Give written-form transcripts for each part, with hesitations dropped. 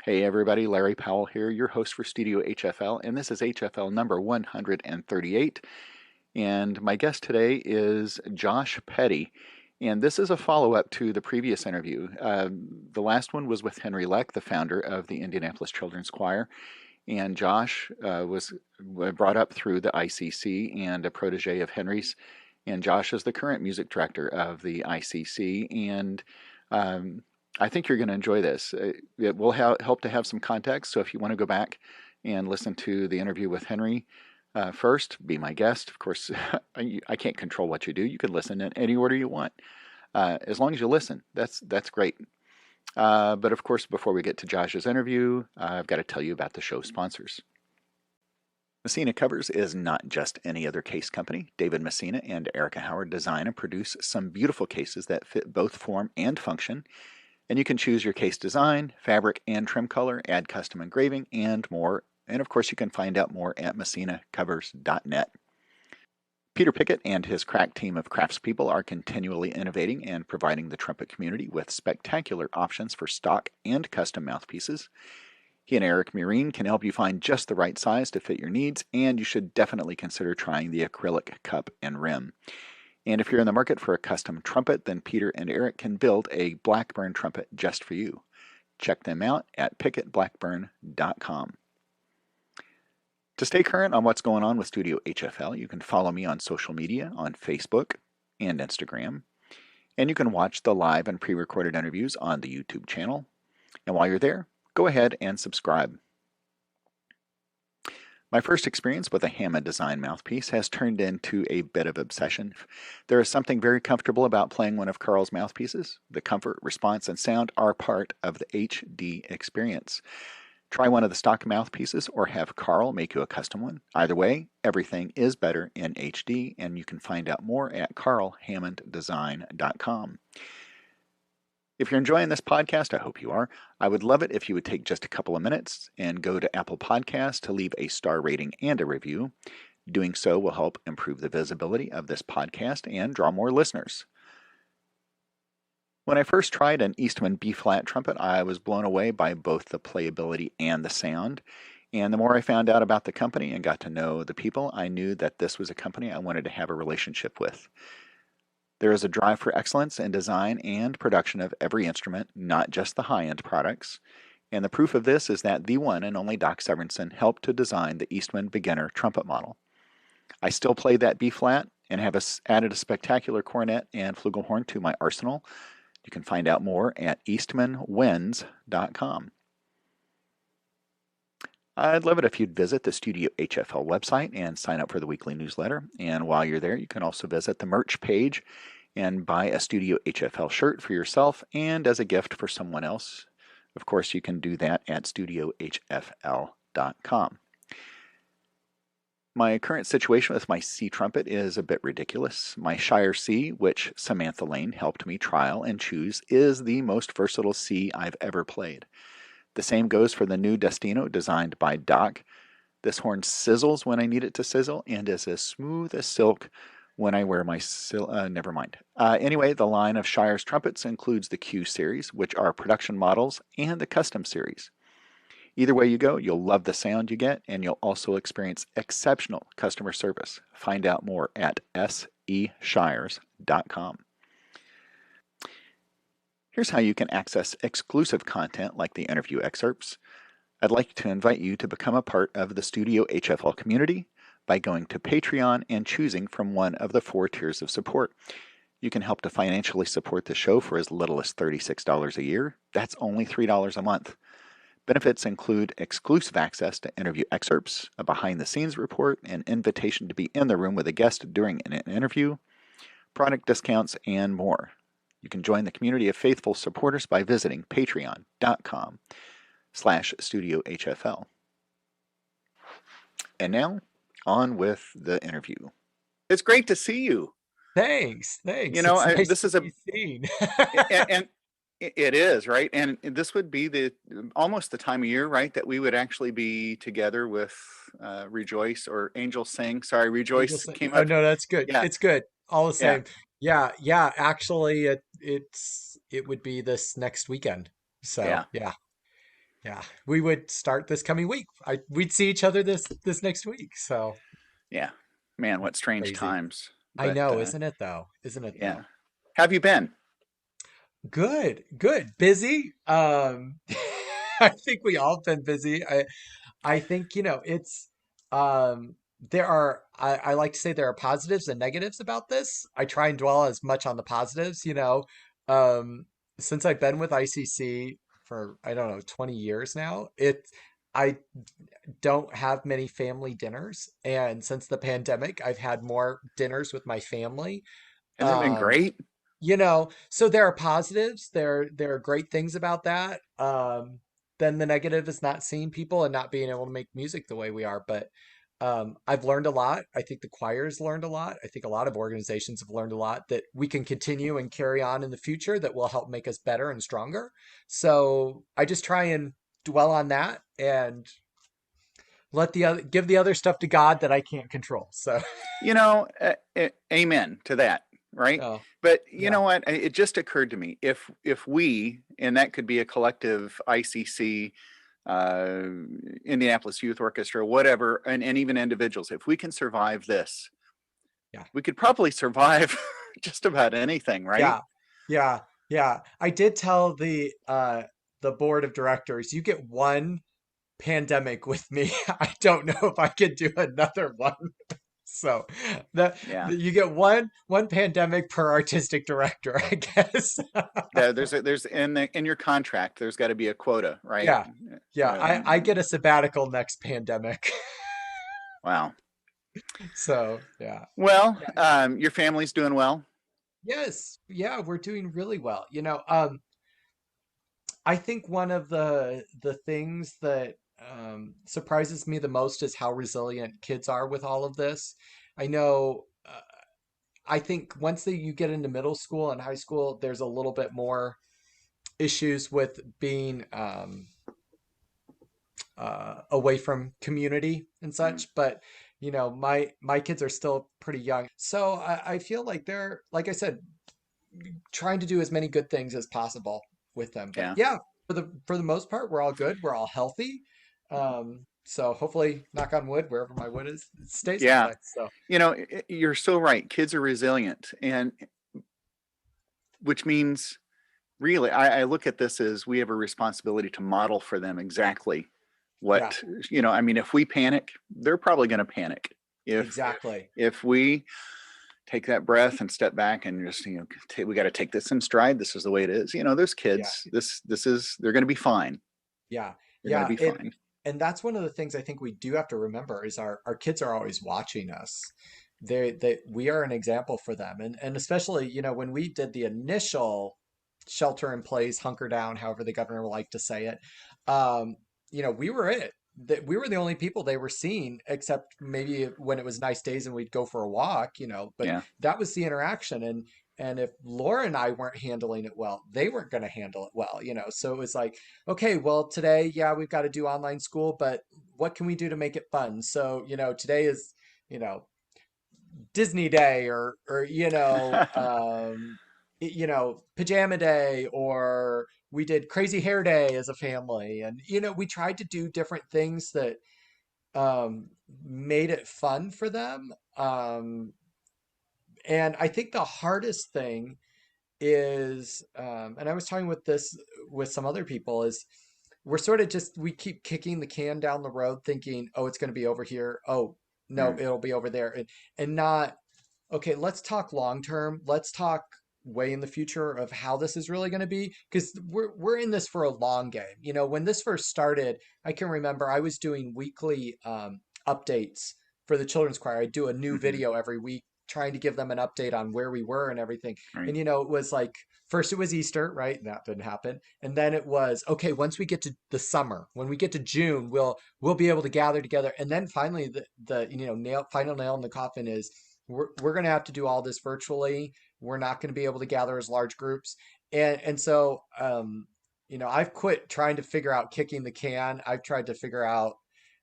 Hey everybody, Larry Powell here, your host for Studio HFL, and this is HFL number 138. And my guest today is Josh Pedde, and this is a follow-up to the previous interview. The last one was with Henry Leck, the founder of the Indianapolis Children's Choir, and Josh was brought up through the ICC and a protege of Henry's. And Josh is the current music director of the ICC, and um, I think you're going to enjoy this. It will help to have some context. So if you want to go back and listen to the interview with Henry first, be my guest. Of course, I can't control what you do. You can listen in any order you want, as long as you listen. That's great. But of course, before we get to Josh's interview, I've got to tell you about the show sponsors. Messina Covers is not just any other case company. David Messina and Erica Howard design and produce some beautiful cases that fit both form and function. And you can choose your case design, fabric, and trim color, add custom engraving, and more. And of course, you can find out more at messinacovers.net. Peter Pickett and his crack team of craftspeople are continually innovating and providing the trumpet community with spectacular options for stock and custom mouthpieces. He and Eric Murine can help you find just the right size to fit your needs, and you should definitely consider trying the acrylic cup and rim. And if you're in the market for a custom trumpet, then Peter and Eric can build a Blackburn trumpet just for you. Check them out at pickettblackburn.com. To stay current on what's going on with Studio HFL, you can follow me on social media on Facebook and Instagram. And you can watch the live and pre-recorded interviews on the YouTube channel. And while you're there, go ahead and subscribe. My first experience with a Hammond design mouthpiece has turned into a bit of obsession. There is something very comfortable about playing one of Carl's mouthpieces. The comfort, response, and sound are part of the HD experience. Try one of the stock mouthpieces or have Carl make you a custom one. Either way, everything is better in HD, and you can find out more at carlhammonddesign.com. If you're enjoying this podcast, I hope you are, I would love it if you would take just a couple of minutes and go to Apple Podcasts to leave a star rating and a review. Doing so will help improve the visibility of this podcast and draw more listeners. When I first tried an Eastman B-flat trumpet, I was blown away by both the playability and the sound. And the more I found out about the company and got to know the people, I knew that this was a company I wanted to have a relationship with. There is a drive for excellence in design and production of every instrument, not just the high-end products. And the proof of this is that the one and only Doc Severinsen helped to design the Eastman beginner trumpet model. I still play that B-flat and have added a spectacular cornet and flugelhorn to my arsenal. You can find out more at eastmanwins.com. I'd love it if you'd visit the Studio HFL website and sign up for the weekly newsletter. And while you're there, you can also visit the merch page and buy a Studio HFL shirt for yourself and as a gift for someone else. Of course, you can do that at studiohfl.com. My current situation with my C trumpet is a bit ridiculous. My Shire C, which Samantha Lane helped me trial and choose, is the most versatile C I've ever played. The same goes for the new Destino designed by Doc. This horn sizzles when I need it to sizzle and is as smooth as silk when I wear my never mind. Anyway, the line of Shire's trumpets includes the Q series, which are production models, and the custom series. Either way you go, you'll love the sound you get, and you'll also experience exceptional customer service. Find out more at seshires.com. Here's how you can access exclusive content like the interview excerpts. I'd like to invite you to become a part of the Studio HFL community by going to Patreon and choosing from one of the 4 tiers of support. You can help to financially support the show for as little as $36 a year. That's only $3 a month. Benefits include exclusive access to interview excerpts, a behind-the-scenes report, an invitation to be in the room with a guest during an interview, product discounts, and more. You can join the community of faithful supporters by visiting patreon.com/studiohfl. And now, on with the interview. It's great to see you. Thanks. You know, It's nice this to is a be seen. and it is, right? And this would be the almost the time of year, right, that we would actually be together with Rejoice or Angel Sing. Sorry, Rejoice came Oh up. no, that's good. Yeah, It's good. All the yeah. same. Yeah, yeah. Actually, it would be this next weekend. So Yeah. yeah. yeah. We would start this coming week. We'd see each other this next week. So Yeah, man, what strange crazy. times. I But know, isn't it though? Isn't it yeah, though? have you been? Good, good. Busy. I think we all been busy. I think, it's I like to say there are positives and negatives about this. I try and dwell as much on the positives. Um, since I've been with ICC for I don't know, 20 years now, I don't have many family dinners. And since the pandemic, I've had more dinners with my family. Hasn't it been Um, great? so there are positives. There are great things about that. Then the negative is not seeing people and not being able to make music the way we are. But I've learned a lot. I think the choir's learned a lot. I think a lot of organizations have learned a lot that we can continue and carry on in the future that will help make us better and stronger. So I just try and dwell on that and let the other give the other stuff to God that I can't control. So, Amen to that, right? oh, But you yeah, know what? It just occurred to me if we, and that could be a collective ICC, uh, Indianapolis Youth Orchestra, whatever, and even individuals, if we can survive this, yeah. we could probably survive just about anything, right? Yeah, yeah, yeah. I did tell the board of directors, you get one pandemic with me. I don't know if I could do another one. So Yeah. you get one pandemic per artistic director, I guess. There's in your contract, there's got to be a quota, right? Yeah. Yeah, I Um, get a sabbatical next pandemic. wow. So, yeah. Well, Yeah. your family's doing well. Yes. Yeah, we're doing really well. I think one of the things that surprises me the most is how resilient kids are with all of this. I know. I think once you get into middle school and high school, there's a little bit more issues with being away from community and Mm, such. But my kids are still pretty young, so I feel like they're, like I said, trying to do as many good things as possible with them. But yeah. yeah, for the most part, we're all good. We're all healthy. So hopefully, knock on wood, wherever my wood is, it stays that Yeah. way. So You're so right. Kids are resilient, and which means really, I look at this as we have a responsibility to model for them exactly yeah, what, I mean, if we panic, they're probably going to panic. If exactly. if we take that breath and step back and just, we got to take this in stride. This is the way it is. Those Yeah, kids, this is they're going to be fine. yeah, They're going to yeah. be fine. And that's one of the things I think we do have to remember is our kids are always watching us. We are an example for them, and especially when we did the initial shelter in place, hunker down, however the governor would like to say it. Um, we were it. That we were the only people they were seeing, except maybe when it was nice days and we'd go for a walk. But Yeah. that was the interaction, and if Laura and I weren't handling it well, they weren't going to handle it well. So it was like, okay, well, today, yeah, we've got to do online school, but what can we do to make it fun? So, today is, you know, Disney Day or pajama day, or we did crazy hair day as a family. And, we tried to do different things that made it fun for them. And I think the hardest thing is, and I was talking with some other people, is we're sort of just we keep kicking the can down the road, thinking, oh, it's going to be over here. Oh, no, Mm, it'll be over there, and not okay. Let's talk long term. Let's talk way in the future of how this is really going to be, because we're in this for a long game. When this first started, I can remember I was doing weekly updates for the children's choir. I'd do a new hmm. video every week, trying to give them an update on where we were and everything. Right. And it was like, first it was Easter, right? That didn't happen. And then it was, okay, once we get to the summer, when we get to June, we'll be able to gather together. And then finally the final nail in the coffin is we're going to have to do all this virtually. We're not going to be able to gather as large groups. And so I've quit trying to figure out kicking the can. I've tried to figure out,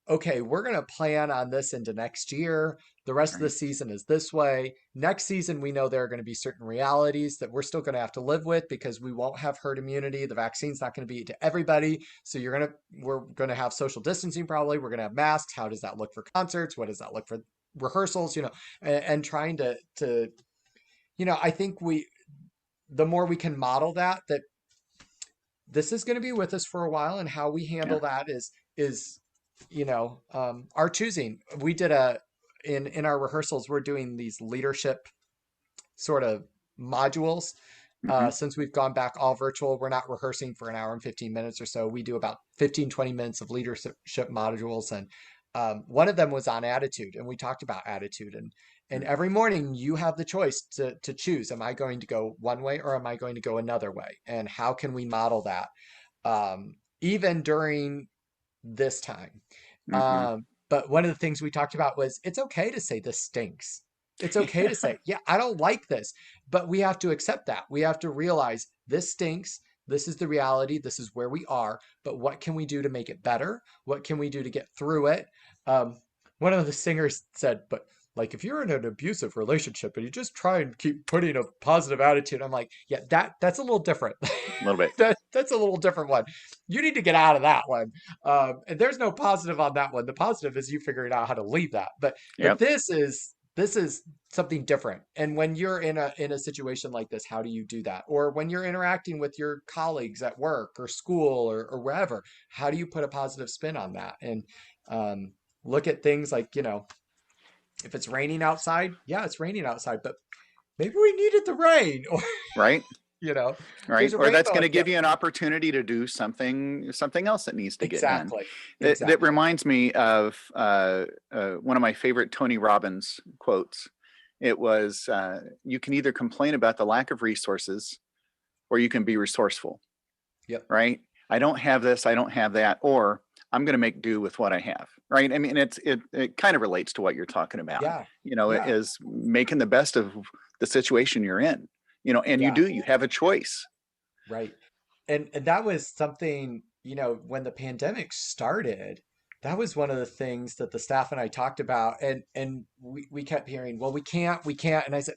okay, we're going to plan on this into next year. The rest of the Right. season is this way. Next season, we know there are going to be certain realities that we're still going to have to live with because we won't have herd immunity. The vaccine's not going to be to everybody. So we're going to have social distancing probably. We're going to have masks. How does that look for concerts? What does that look for rehearsals? And trying to, I think the more we can model that this is going to be with us for a while, and how we Yeah. handle that is our choosing. We did in our rehearsals, we're doing these leadership sort of modules. Hmm. Since we've gone back all virtual, we're not rehearsing for an hour and 15 minutes or so. We do about 15-20 minutes of leadership modules. And one of them was on attitude. And we talked about attitude. And every morning you have the choice to choose. Am I going to go one way or am I going to go another way? And how can we model that even during this time? Hmm. But one of the things we talked about was it's okay to say this stinks. It's okay to say, yeah, I don't like this, but we have to accept that. We have to realize this stinks. This is the reality. This is where we are. But what can we do to make it better? What can we do to get through it? Um, One of the singers said, but like if you're in an abusive relationship and you just try and keep putting a positive attitude, I'm like, yeah, that's a little different. A little bit. That's a little different one. You need to get out of that one. And there's no positive on that one. The positive is you figuring out how to leave that. But Yep. this is something different. And when you're in a situation like this, how do you do that? Or when you're interacting with your colleagues at work or school or wherever, how do you put a positive spin on that? And look at things like, if it's raining outside, yeah, it's raining outside, but maybe we needed the rain. Or, Right. you know, Right. there's a Or that's rainbow going at to the give you an opportunity to do something else that needs to get done. Exactly. That Exactly. reminds me of one of my favorite Tony Robbins quotes. It was, you can either complain about the lack of resources or you can be resourceful, Yep. right? I don't have this, I don't have that, or I'm going to make do with what I have, right? I mean, it kind of relates to what you're talking about. Yeah. It Yeah. is making the best of the situation you're in. And Yeah. you have a choice. Right. And that was something, when the pandemic started, that was one of the things that the staff and I talked about. And we kept hearing, well, we can't. And I said,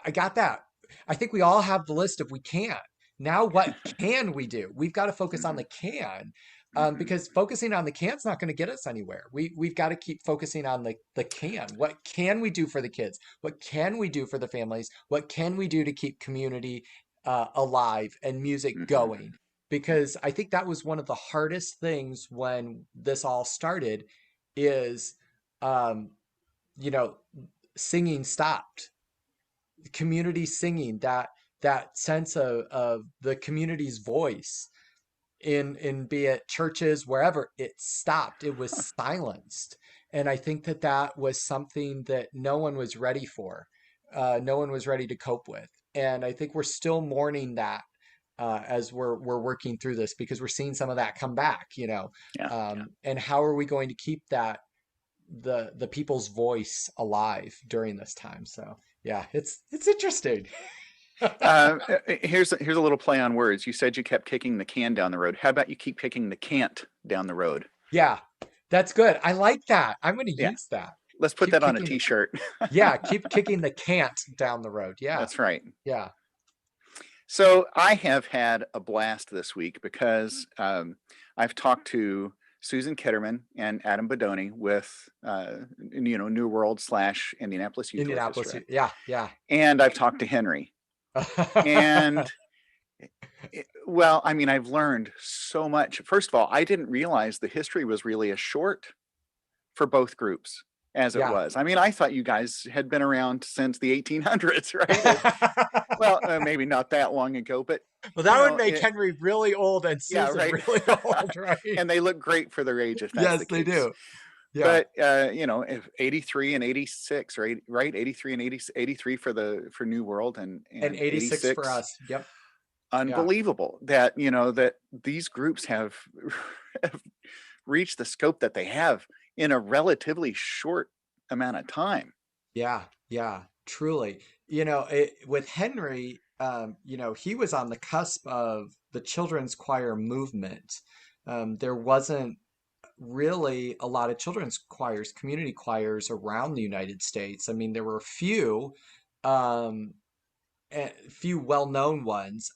I got that. I think we all have the list of we can't. Now, what can we do? We've got to focus on Hmm. the can, Hmm. because focusing on the can's not going to get us anywhere. We've got to keep focusing on the can. What can we do for the kids? What can we do for the families? What can we do to keep community alive and music Hmm. going? Because I think that was one of the hardest things when this all started, is um, you know, singing stopped, community singing, that sense of the community's voice in be it churches, wherever, it stopped, it was silenced. And I think that was something that no one was ready for, no one was ready to cope with. And I think we're still mourning that, as we're working through this, because we're seeing some of that come back, Yeah. and how are we going to keep that, the people's voice alive during this time? So yeah, it's interesting. Here's a little play on words. You said you kept kicking the can down the road. How about you keep kicking the can't down the road? Yeah, that's good. I like that. I'm going to Yeah. use that. Let's put Keep that on a kicking the t-shirt. Yeah, keep kicking the can't down the road. Yeah. That's right. Yeah. So I have had a blast this week because I've talked to Susan Kitterman and Adam Bodoni with New World / Indianapolis Youth Indianapolis. Orchestra, Yeah, yeah. and I've talked to Henry. And well, I mean, I've learned so much. First of all, I didn't realize the history was really as short for both groups as it Yeah. was. I mean, I thought you guys had been around since the 1800s, right? Well, maybe not that long ago, but Well, you that would know, make it, Henry really old and yeah, Susan right. really old, right? And they look great for their age if that's the Yes, they case. do. Yeah. But if 83 and 86, right, 83 and 80, 83 for New World And and 86 for 86, us. Yep. Yeah. unbelievable that that these groups have, have reached the scope that they have in a relatively short amount of time. Yeah. Yeah. Truly. With Henry, he was on the cusp of the children's choir movement. There wasn't really a lot of children's choirs, community choirs around the United States. I mean, there were um, a few well-known ones.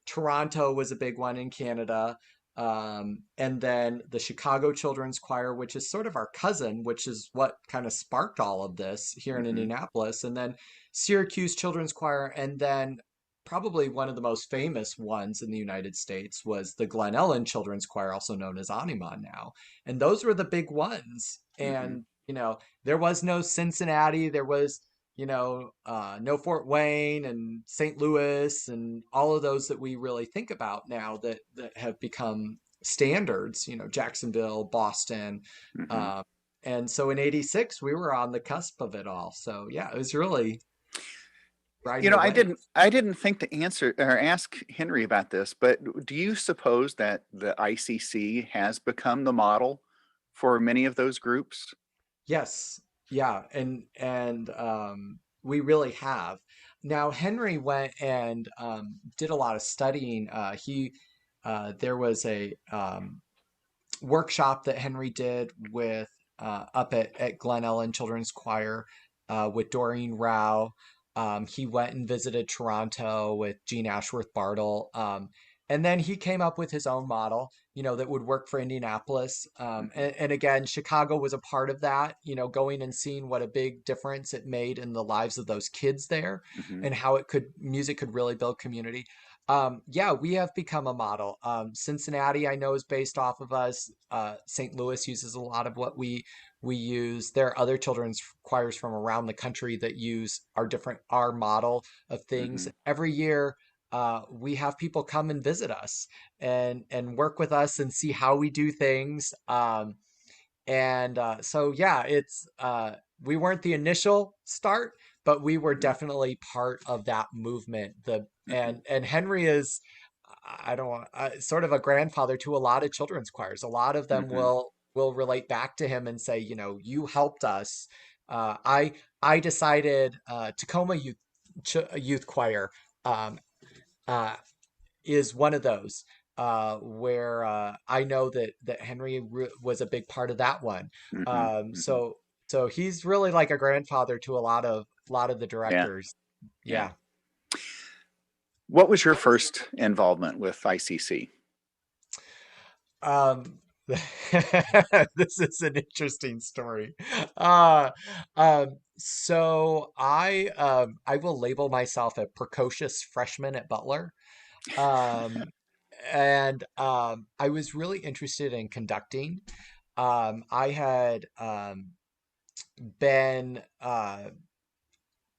Toronto was a big one in Canada. And then the Chicago Children's Choir, which is sort of our cousin, which is what kind of sparked all of this here in Mm-hmm. Indianapolis. And then Syracuse Children's Choir. And then probably one of the most famous ones in the United States was the Glen Ellen Children's Choir, also known as Anima now. And those were the big ones. Mm-hmm. And, there was no Cincinnati. There was no Fort Wayne and St. Louis and all of those that we really think about now that have become standards, Jacksonville, Boston. Mm-hmm. Uh, and so in 86, we were on the cusp of it all. So yeah, it was really riding You the know, wave. I didn't think to answer or ask Henry about this, but do you suppose that the ICC has become the model for many of those groups? Yes. Yeah. And we really have. Now, Henry went and did a lot of studying. There was a workshop that Henry did with up at Glen Ellen Children's Choir with Doreen Rao. He went and visited Toronto with Jean Ashworth Bartle. And then he came up with his own model, that would work for Indianapolis. Mm-hmm. And again, Chicago was a part of that, going and seeing what a big difference it made in the lives of those kids there Mm-hmm. and how music could really build community. Yeah, we have become a model. Cincinnati, I know, is based off of us. St. Louis uses a lot of what we use. There are other children's choirs from around the country that use our model of things. Mm-hmm. Every year, we have people come and visit us and work with us and see how we do things. And so yeah, it's we weren't the initial start, but we were Mm-hmm. definitely part of that movement. The Mm-hmm. and Henry is I don't want sort of a grandfather to a lot of children's choirs. A lot of them Mm-hmm. will relate back to him and say, you helped us. Uh, I I decided Tacoma Youth Choir um, uh, is one of those where I know that Henry was a big part of that one. Mm-hmm. Um, Mm-hmm. so so he's really like a grandfather to a lot of the Yeah. directors. Yeah. Yeah. What was your first involvement with ICC? Um, this is an interesting story. Uh, so I will label myself a precocious freshman at Butler. Um, and I was really interested in conducting. I had been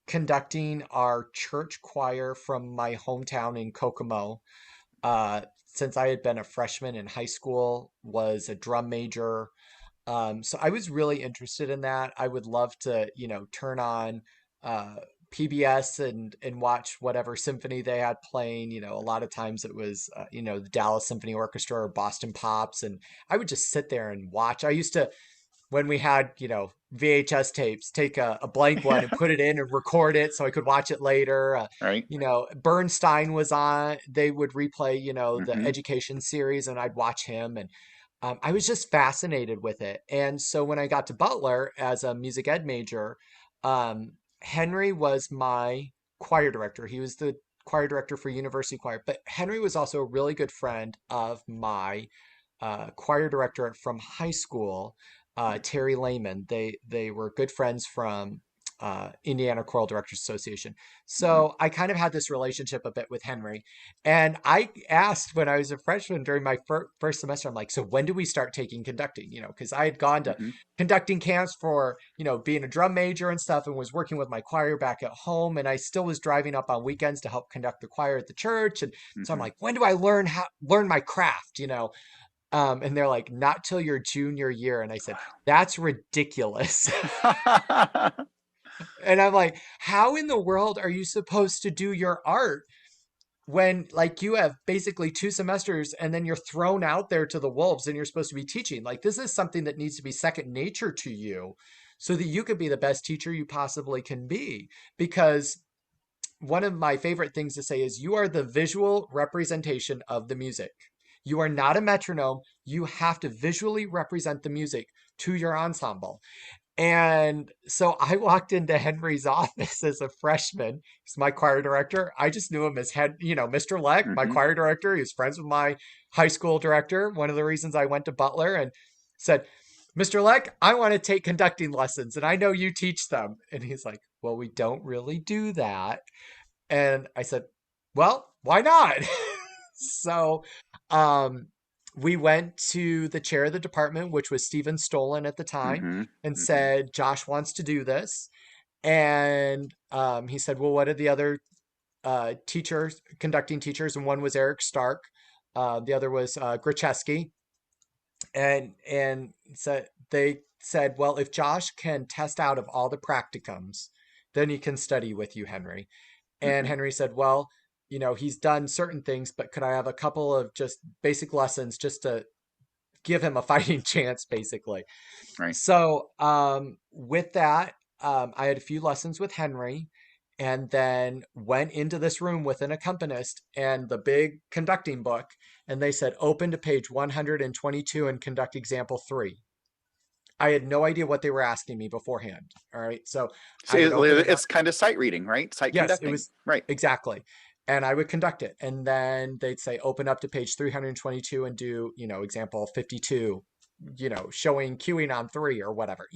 conducting our church choir from my hometown in Kokomo since I had been a freshman in high school, was a drum major. So I was really interested in that. I would love to, turn on uh, PBS and watch whatever symphony they had playing. A lot of times it was, the Dallas Symphony Orchestra or Boston Pops, and I would just sit there and watch. I used to, when we had, VHS tapes, take a blank one and put it in and record it so I could watch it later. Right? Bernstein was on, they would replay, the Mm-hmm. education series, and I'd watch him. And I was just fascinated with it. And so when I got to Butler as a music ed major, um, Henry was my choir director. He was the choir director for University Choir, but Henry was also a really good friend of my choir director from high school, Terry Lehman. They were good friends from Indiana Choral Directors Association. Mm-hmm. So I kind of had this relationship a bit with Henry. And I asked when I was a freshman during my first semester, I'm like, so when do we start taking conducting? Because I had gone to Mm-hmm. conducting camps for, being a drum major and stuff and was working with my choir back at home. And I still was driving up on weekends to help conduct the choir at the church. And so I'm Mm-hmm. like, when do I learn my craft? And they're like, not till your junior year. And I said, that's ridiculous. And I'm like, how in the world are you supposed to do your art when like you have basically 2 semesters and then you're thrown out there to the wolves and you're supposed to be teaching? Like this is something that needs to be second nature to you so that you could be the best teacher you possibly can be. Because one of my favorite things to say is you are the visual representation of the music. You are not a metronome. You have to visually represent the music to your ensemble. And so I walked into Henry's office as a freshman. He's my choir director. I just knew him as Mr. Leck, my Mm-hmm. choir director. He was friends with my high school director. One of the reasons I went to Butler, and said, Mr. Leck, I want to take conducting lessons and I know you teach them. And he's like, well, we don't really do that. And I said, well, why not? So um, we went to the chair of the department, which was Stephen Stolen at the time, Mm-hmm. and Mm-hmm. said, Josh wants to do this. And he said, well, what are the other teachers, conducting teachers? And one was Eric Stark. The other was Gricheski. And said they said, well, if Josh can test out of all the practicums, then he can study with you, Henry. And Mm-hmm. Henry said, well, he's done certain things, but could I have a couple of just basic lessons just to give him a fighting chance, basically? Right. So with that, I had a few lessons with Henry, and then went into this room with an accompanist and the big conducting book, and they said, open to page 122 and conduct example 3. I had no idea what they were asking me beforehand. All right. So So I would open it up. it's kind of sight reading, right? Sight Yes, it conducting. was Right. exactly. And I would conduct it. And then they'd say, open up to page 322 and do, example 52, showing cueing on 3 or whatever.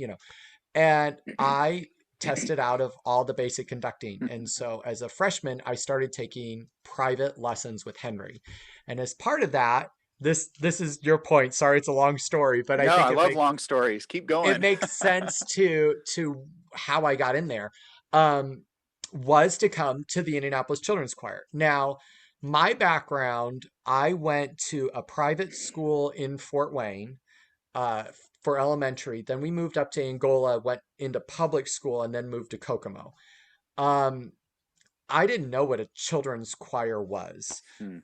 And I tested out of all the basic conducting. And so as a freshman, I started taking private lessons with Henry. And as part of that, this is your point. Sorry, it's a long story, but I No, think I love long stories. Keep it going. makes sense to how I got in there. Um, was to come to the Indianapolis Children's Choir. Now, my background, I went to a private school in Fort Wayne uh, for elementary. Then we moved up to Angola, went into public school, and then moved to Kokomo. Um, I didn't know what a children's choir was. Hmm.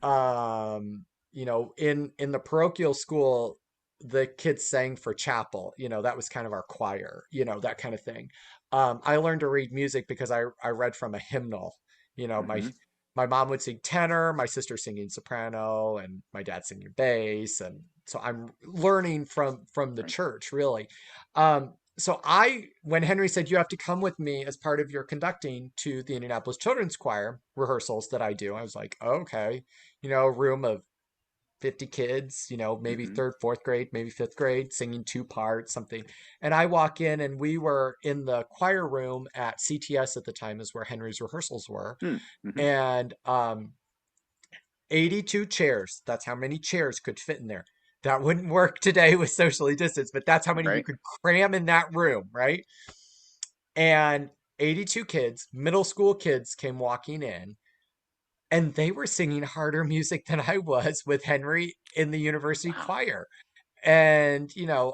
In the parochial school, the kids sang for chapel. That was kind of our choir. That kind of thing. I learned to read music because I read from a hymnal. You know, my Mm-hmm. my mom would sing tenor, my sister singing soprano, and my dad singing bass, and so I'm learning from the Right. church, really. So when Henry said, you have to come with me as part of your conducting to the Indianapolis Children's Choir rehearsals that I do, I was like, okay, a room of 50 kids, maybe Mm-hmm. third, fourth grade, maybe fifth grade, singing 2 parts, something. And I walk in, and we were in the choir room at CTS at the time, is where Henry's rehearsals were. Mm-hmm. And 82 chairs. That's how many chairs could fit in there. That wouldn't work today with socially distanced, but that's how many you Right. could cram in that room, right? And 82 kids, middle school kids, came walking in, and they were singing harder music than I was with Henry in the university Wow. choir. And,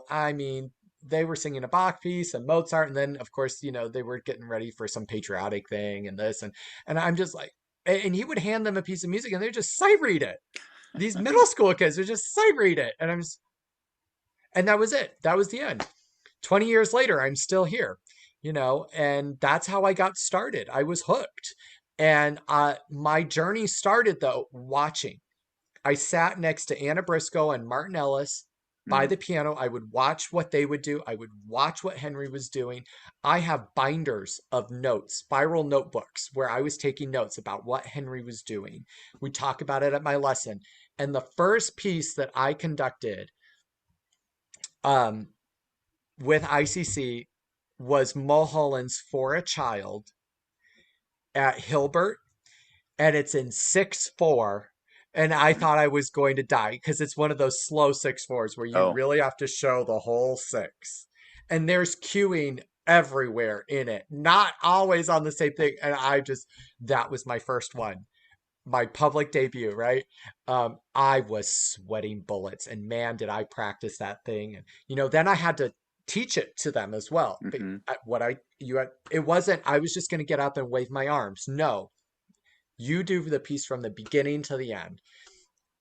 I mean, they were singing a Bach piece and Mozart. And then, of course, they were getting ready for some patriotic thing and this. And I'm just like, and he would hand them a piece of music and they would just sight read it. These middle school kids would just sight read it. And that was it. That was the end. 20 years later, I'm still here, and that's how I got started. I was hooked. And my journey started, though, watching. I sat next to Anna Briscoe and Martin Ellis by Mm. the piano. I would watch what they would do. I would watch what Henry was doing. I have binders of notes, spiral notebooks, where I was taking notes about what Henry was doing. We talk about it at my lesson. And the first piece that I conducted um, with ICC was Mulholland's For a Child at Hilbert, and it's in 6/4. And I Mm. thought I was going to die because it's one of those slow 6/4s where you Oh. really have to show the whole six. And there's cueing everywhere in it, not always on the same thing. And that was my first one, my public debut, right? I was sweating bullets, and man, did I practice that thing. And then I had to teach it to them as well. But Mm-hmm. it wasn't, I was just going to get up and wave my arms. No, you do the piece from the beginning to the end.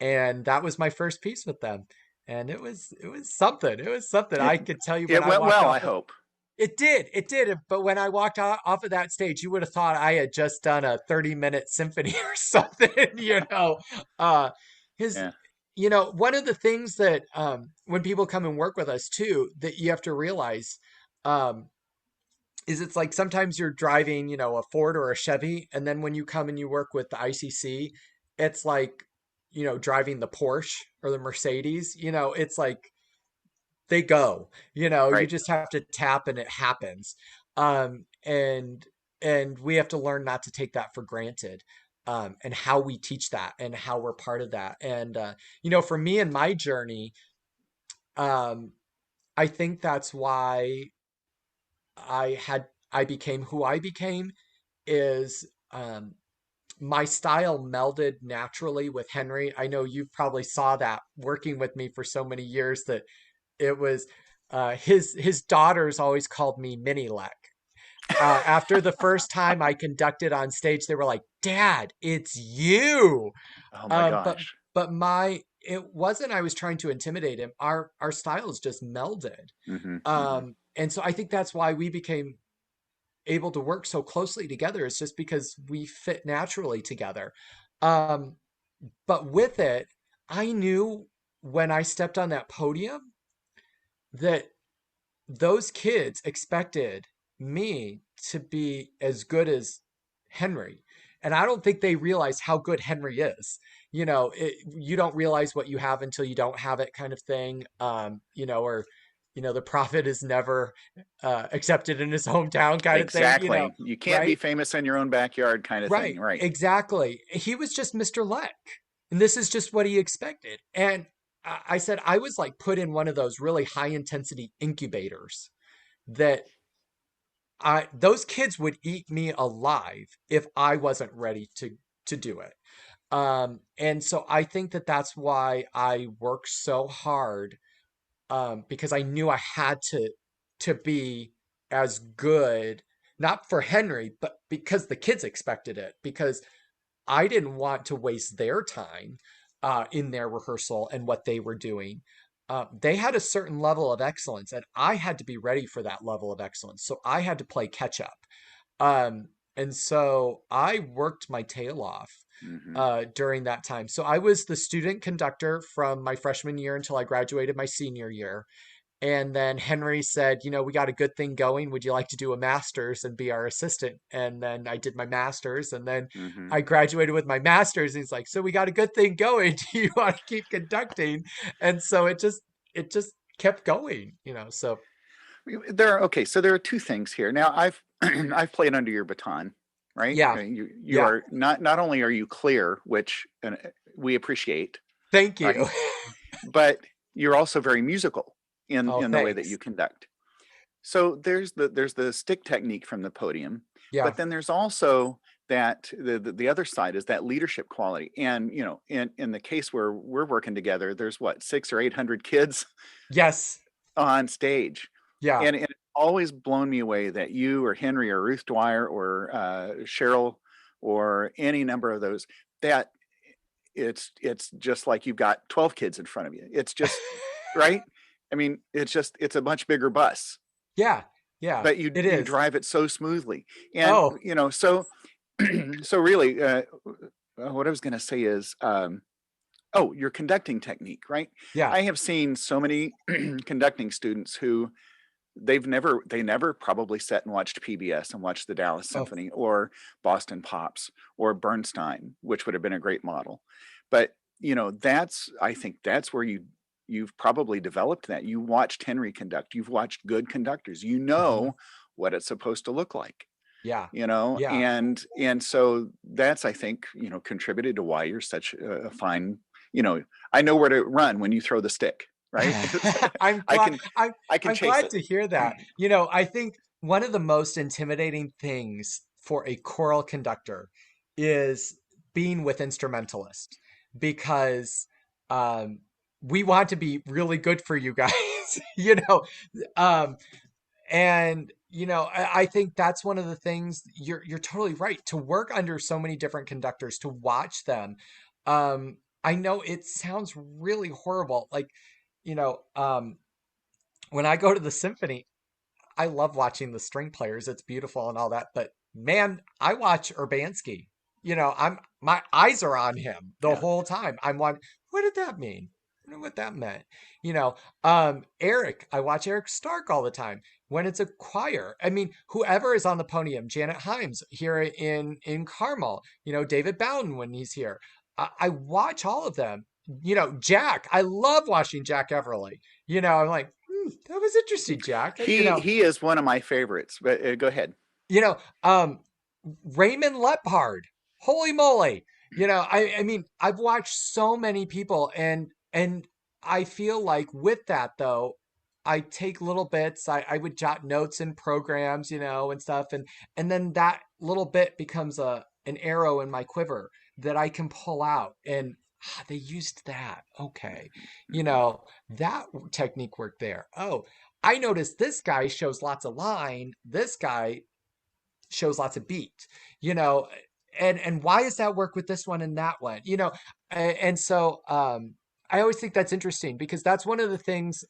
And that was my first piece with them. And it was something. It was something. It I could tell you when it I went walked well, off I hope. it did. It did. But when I walked off of that stage, you would have thought I had just done a 30-minute symphony or something, Uh his Yeah. one of the things that when people come and work with us too, that you have to realize um, is it's like sometimes you're driving, a Ford or a Chevy, and then when you come and you work with the ICC, it's like, driving the Porsche or the Mercedes. It's like they go, you Right. just have to tap and it happens. And we have to learn not to take that for granted. And how we teach that and how we're part of that. And for me and my journey, um, I think that's why I became who I became is my style melded naturally with Henry. I know you probably saw that working with me for so many years that it was his daughters always called me Mini Lek. After the first time I conducted on stage, they were like, "Dad, it's you." Oh my But gosh. it wasn't I was trying to intimidate him. Our styles just melded. Hmm. Hmm. And so I think that's why we became able to work so closely together. It's just because we fit naturally together. Um, but with it, I knew when I stepped on that podium that those kids expected me to be as good as Henry. And I don't think they realize how good Henry is. You don't realize what you have until you don't have it, kind of thing. Or, the prophet is never accepted in his hometown, kind of thing, Exactly. You can't be right? famous in your own backyard kind of thing. Right. Right. Exactly. He was just Mr. Leck. And this is just what he expected. And I said, I was like put in one of those really high intensity incubators that those kids would eat me alive if I wasn't ready to do it. And so I think that that's why I worked so hard, because I knew I had to be as good, not for Henry, but because the kids expected it, because I didn't want to waste their time in their rehearsal and what they were doing. They had a certain level of excellence, and I had to be ready for that level of excellence. So I had to play catch up. And so I worked my tail off Hmm. during that time. So I was the student conductor from my freshman year until I graduated my senior year. And then Henry said, we got a good thing going. Would you like to do a master's and be our assistant? And then I did my master's, and then Hmm. I graduated with my master's. And he's like, so we got a good thing going. Do you want to keep conducting? And so it just kept going, so Okay, so there are two things here. Now I've I've played under your baton, right? yeah, You yeah. are not only are you clear, which we appreciate, Thank you. right? But you're also very musical Oh, in the way that you thanks. conduct. So there's the stick technique from the podium, Yeah. but then there's also that the other side is that leadership quality. And in the case where we're working together, there's what, 600 or 800 kids Yes. on stage, Yeah. and it's always blown me away that you or Henry or Ruth Dwyer or Cheryl or any number of those, that it's just like you've got 12 kids in front of you. It's just right. I mean, it's a much bigger bus, Yeah. Yeah. but It you is. drive it so smoothly. And Oh, so so really, what I was going to say is, oh, your conducting technique, right? yeah. I have seen so many conducting students who they never probably sat and watched PBS and watched the Dallas Oh, Symphony or Boston Pops or Bernstein, which would have been a great model. But that's, I think that's where you've probably developed that. You watched Henry conduct. You've watched good conductors. You mhm. know what it's supposed to look like. Yeah. Yeah. And so that's, I think, contributed to why you're such a fine. I know where to run when you throw the stick, right? I'm I glad can I'm I can I'm chase glad it. to hear that. I think one of the most intimidating things for a choral conductor is being with instrumentalists, because um we want to be really good for you guys, you know. Um and I think that's one of the things. You're totally right. To work under so many different conductors, to watch them, I know it sounds really horrible. Like, you know, um, when I go to the symphony, I love watching the string players. It's beautiful and all that. But man, I watch Urbanski. My eyes are on him the Yeah. whole time. I'm one. what did that mean? I wonder what that meant. You know, Eric, I watch Eric Stark all the time when it's a choir. I mean, whoever is on the podium, Janet Himes here in Carmel, David Bowden when he's here. I watch all of them. Jack, I love watching Jack Everly. I'm like, that was interesting, Jack. He is one of my favorites. But go ahead. You know, um, Raymond Lephard. Holy moly. I mean, I've watched so many people and I feel like with that though, I take little bits. I would jot notes in programs, and stuff, and then that little bit becomes an arrow in my quiver that I can pull out and they used that. Okay. That technique worked there. Oh, I noticed this guy shows lots of line. This guy shows lots of beat, you know, and why does that work with this one and that one, and so I always think that's interesting because that's one of the things,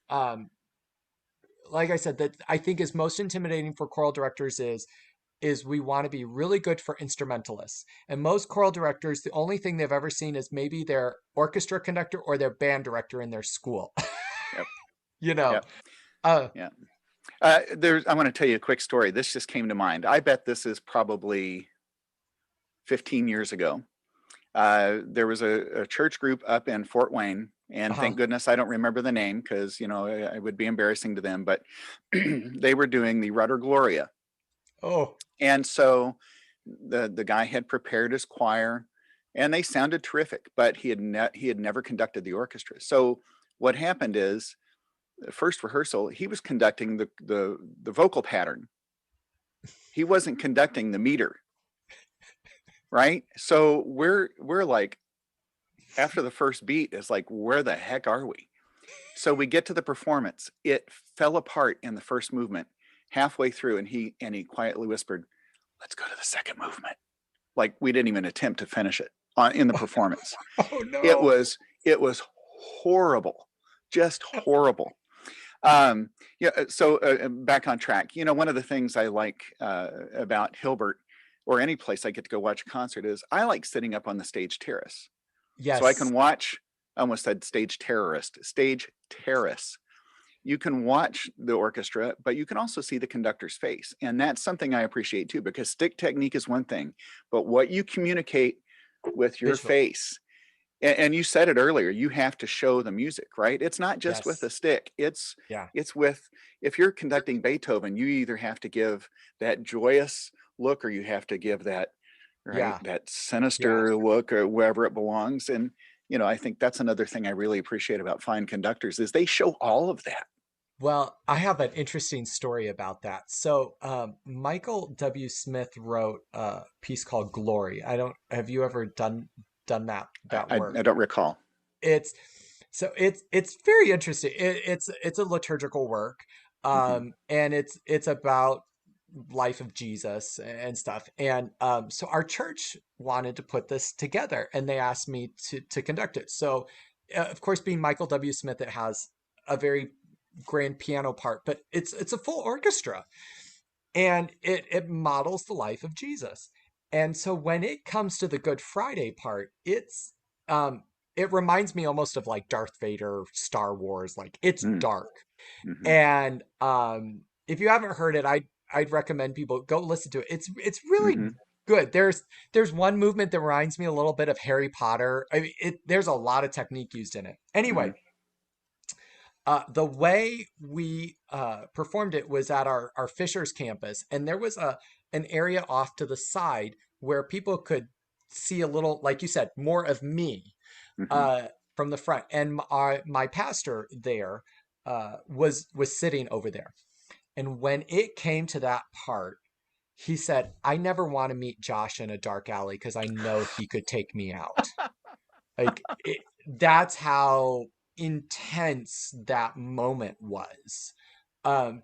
like I said, that I think is most intimidating for choral directors is we want to be really good for instrumentalists. And most choral directors, the only thing they've ever seen is maybe their orchestra conductor or their band director in their school. Yep. you know Yep. uh Yeah. I want to tell you a quick story. This just came to mind. I bet this is probably 15 years ago. There was a church group up in Fort Wayne, and uh-huh. thank goodness I don't remember the name because it would be embarrassing to them. But they were doing the Rudder Gloria, Oh, and so the guy had prepared his choir, and they sounded terrific. But he had never conducted the orchestra. So what happened is, first rehearsal, he was conducting the vocal pattern. He wasn't conducting the meter, right? So we're like, after the first beat is like, where the heck are we? So we get to the performance. It fell apart in the first movement halfway through, and he quietly whispered, "Let's go to the second movement." Like we didn't even attempt to finish it in the performance. oh It no. was it was horrible, just horrible. Um, yeah. So back on track. One of the things I like about Hilbert or any place I get to go watch a concert is I like sitting up on the stage terrace, so I Yes. can watch. I almost said stage terrace. You can watch the orchestra, but you can also see the conductor's face, and that's something I appreciate too. Because stick technique is one thing, but what you communicate with your Visual. face, and you said it earlier, you have to show the music, right? It's not just with Yes. a stick. it's Yeah. it's with, if you're conducting Beethoven, you either have to give that joyous look or you have to give that, right, Yeah. that Yeah. sinister look or wherever it belongs. And I think that's another thing I really appreciate about fine conductors is they show all of that. Well, I have an interesting story about that. So, Michael W. Smith wrote a piece called Glory. I don't, have you ever done that work? I don't recall. It's it's very interesting. It's a liturgical work, Hmm. and it's about life of Jesus and stuff. And so our church wanted to put this together, and they asked me to conduct it. So, of course, being Michael W. Smith, it has a very grand piano part, but it's a full orchestra, and it models the life of Jesus. And so when it comes to the Good Friday part, um it reminds me almost of like Darth Vader, Star Wars. Like it's dark. Mm-hmm. And if you haven't heard it, I'd recommend people go listen to it. It's really Mm-hmm. good. There's one movement that reminds me a little bit of Harry Potter. I mean, there's a lot of technique used in it. Mm-hmm. Anyway, the way we performed it was at our Fishers campus, and there was an area off to the side where people could see a little, like you said, more of me Mm-hmm. uh, from the front. And my pastor there was sitting over there. And when it came to that part, he said, "I never want to meet Josh in a dark alley because I know he could take me out." Like that's how intense that moment was.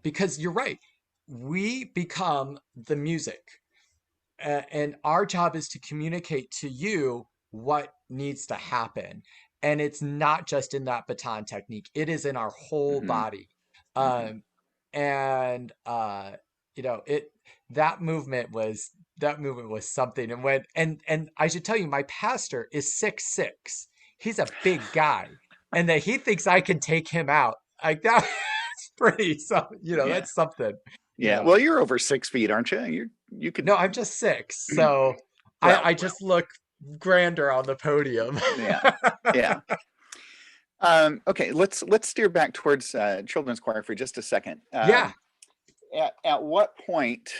Because you're right, we become the music, and our job is to communicate to you what needs to happen. And it's not just in that baton technique; it is in our whole Mm-hmm. body. Mm-hmm. Um, and it that movement was something. And when and I should tell you, my pastor is 6'6". he's a big guy and that he thinks I can take him out. Like that's pretty, so, Yeah. that's something, Yeah. Well, you're over 6 feet, aren't you? You could. No, I'm just 6, so Well, I just look grander on the podium. yeah. Yeah. Okay. Let's steer back towards children's choir for just a second. Yeah. At what point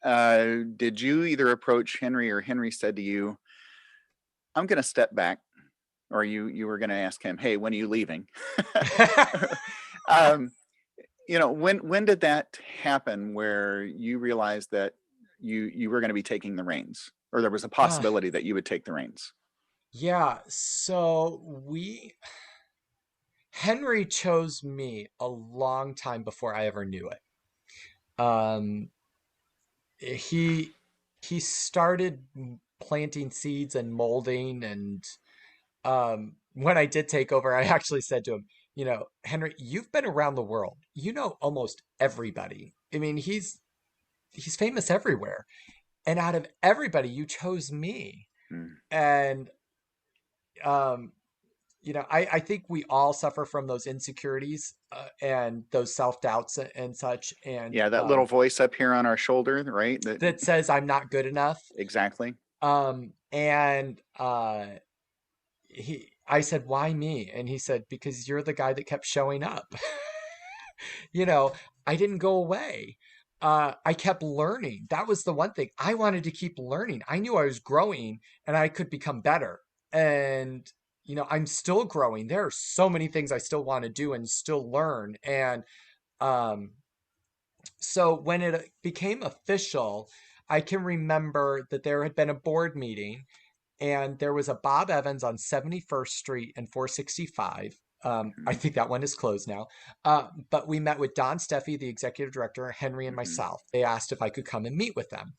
did you either approach Henry or Henry said to you, "I'm going to step back," or you were going to ask him, "Hey, when are you leaving?" um, when did that happen where you realized that you were going to be taking the reins, or there was a uh, possibility that you would take the reins? yeah, so we Henry chose me a long time before I ever knew it. Um, he he started planting seeds and molding, and when I did take over, I actually said to him, Henry, you've been around the world. You know almost everybody. I mean, he's famous everywhere. And out of everybody, you chose me. Hmm. And um, I think we all suffer from those insecurities and those self-doubts and such. And Yeah, that little voice up here on our shoulder, right? That that says I'm not good enough. exactly. And I said, why me? And he said, because you're the guy that kept showing up. you know, I didn't go away. I kept learning. That was the one thing. I wanted to keep learning. I knew I was growing and I could become better. And, I'm still growing. There are so many things I still want to do and still learn. And um, so when it became official, I can remember that there had been a board meeting and there was a Bob Evans on 71st Street and 465. I Hmm. think that one is closed now. But we met with Don Steffi, the executive director, Henry, and Hmm. myself. They asked if I could come and meet with them.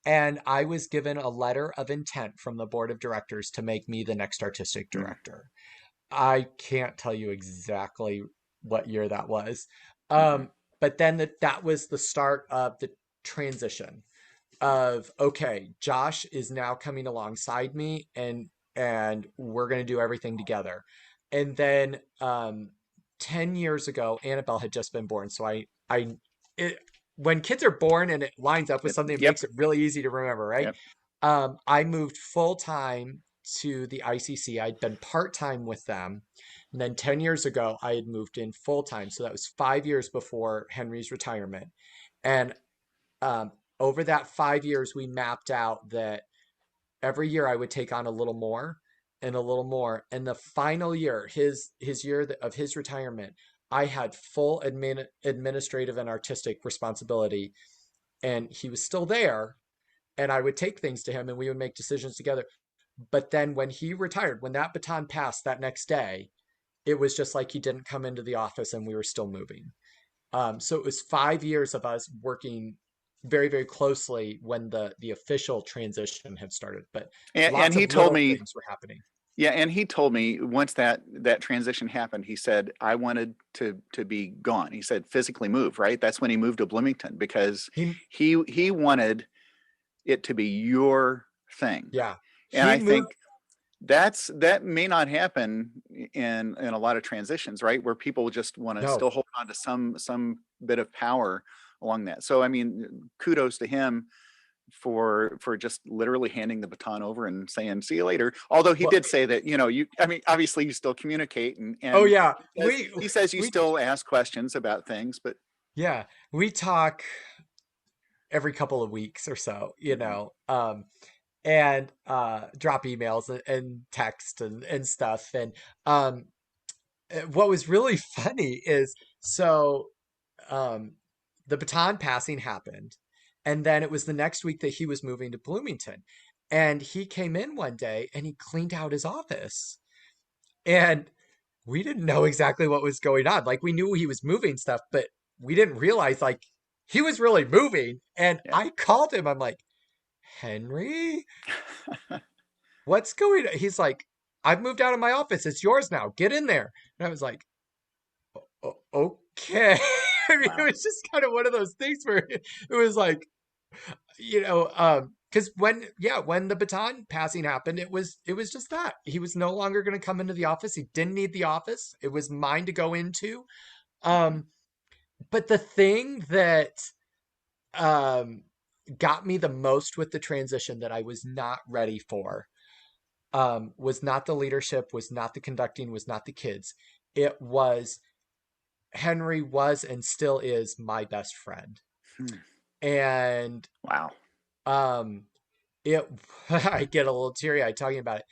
And I was given a letter of intent from the board of directors to make me the next artistic Hmm. director. I can't tell you exactly what year that was. Hmm. But then that was the start of the transition of, okay, Josh is now coming alongside me and we're going to do everything together. And then 10 years ago Annabelle had just been born, so I it, when kids are born and it lines up with something, it Yep. makes it really easy to remember, right? Yep. I moved full time to the ICC. I'd been part time with them. And then 10 years ago, I had moved in full time. So that was 5 years before Henry's retirement. And um, over that 5 years, we mapped out that every year I would take on a little more and a little more. And the final year, his year of his retirement, I had full administrative and artistic responsibility, and he was still there. And I would take things to him, and we would make decisions together. But then when he retired, when that baton passed that next day, it was just like he didn't come into the office, and we were still moving. So it was 5 years of us working very, very closely when the official transition had started. But And lots he of told little me, things were happening. yeah, and he told me once that transition happened, he said, I wanted to be gone. He said physically move, right? That's when he moved to Bloomington because He, he wanted it to be your thing. yeah, And he I moved. think that may not happen in a lot of transitions, right? Where people just want to No, still hold on to some bit of power along that. So I mean, kudos to him for just literally handing the baton over and saying see you later, although he well, did say that you I mean obviously you still communicate oh and yeah, he says you we, still ask questions about things, but yeah, we talk every couple of weeks or so, mhm, and drop emails and text and stuff. And um, what was really funny is so um, the baton passing happened. And then it was the next week that he was moving to Bloomington. And he came in one day and he cleaned out his office. And we didn't know exactly what was going on. Like we knew he was moving stuff, but we didn't realize like he was really moving. And yeah. I called him. I'm like, Henry, what's going on? He's like, I've moved out of my office. It's yours now. Get in there. And I was like, okay. I mean, it Wow. was just kind of one of those things where it was like, you know, because when the baton passing happened, it was just that he was no longer going to come into the office. He didn't need the office. It was mine to go into. Hmm. Um, but the thing that um got me the most with the transition that I was not ready for was not the leadership, was not the conducting, was not the kids. It was Henry was and still is my best friend. Hmm. And Wow. um it I get a little teary-eyed talking about it.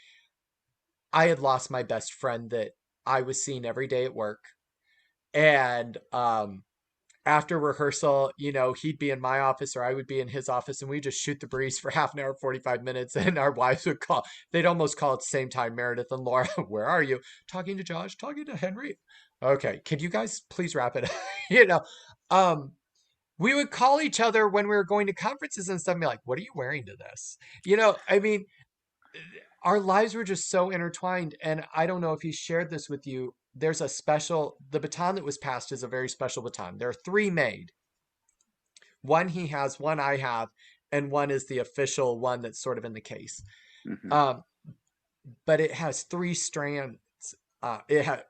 I had lost my best friend that I was seeing every day at work. And after rehearsal, he'd be in my office or I would be in his office, and we just shoot the breeze for half an hour, 45 minutes. And our wives would call. They'd almost call at the same time, Meredith and Laura, where are you? Talking to Josh, talking to Henry. Okay, can you guys please wrap it up? you know, um, we would call each other when we were going to conferences and stuff and be like, what are you wearing to this? I mean, our lives were just so intertwined. And I don't know if he shared this with you. The baton that was passed is a very special baton. There are three made. One he has, one I have, and one is the official one that's sort of in the case. Hmm. Um, but it has three strands. It has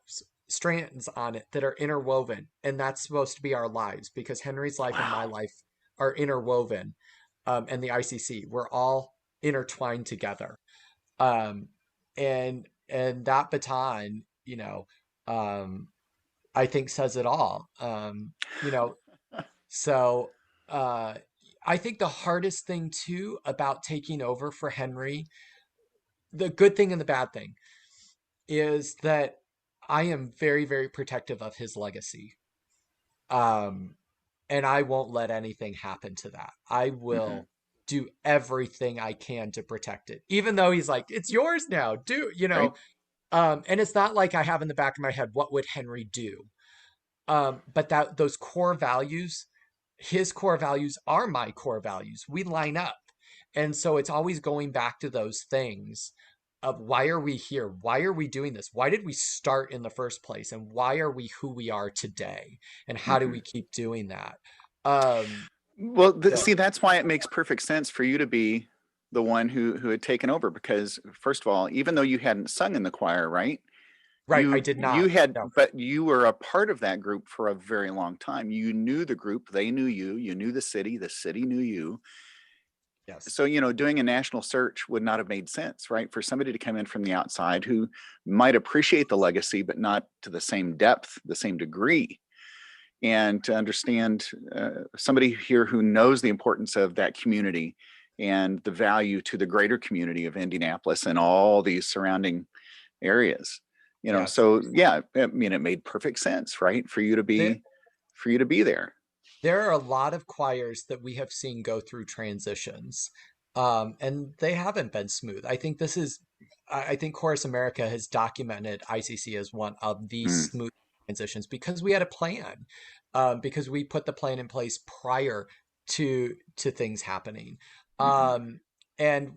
strands on it that are interwoven, and that's supposed to be our lives because Henry's life and my Wow. life are interwoven. And the ICC, we're all intertwined together. Um, and that baton, um, I think says it all. So uh, I think the hardest thing too about taking over for Henry, the good thing and the bad thing, is that I am very, very protective of his legacy. Um, and I won't let anything happen to that. I Hmm. will do everything I can to protect it, even though he's like, it's yours now, Right. and it's not like I have in the back of my head, what would Henry do? But that those core values, his core values are my core values. We line up. And so it's always going back to those things of why are we here? Why are we doing this? Why did we start in the first place? And why are we who we are today? And how do Hmm. we keep doing that? Um, Well, that, see, that's why it makes perfect sense for you to be the one who had taken over because, first of all, even though you hadn't sung in the choir, right? right. I did You not. had, No. but you were a part of that group for a very long time. You knew the group, they knew you, you knew the city knew you. Yes. So, doing a national search would not have made sense, right? For somebody to come in from the outside who might appreciate the legacy, but not to the same depth, the same degree. And to understand somebody here who knows the importance of that community and the value to the greater community of Indianapolis and all these surrounding areas. Yes. So yeah, I mean, it made perfect sense, right? There, For you to be there. there are a lot of choirs that we have seen go through transitions, and they haven't been smooth. I think Chorus America has documented ICC as one of the Mm, smooth transitions because we had a plan, because we put the plan in place prior to things happening. hmm. Um, and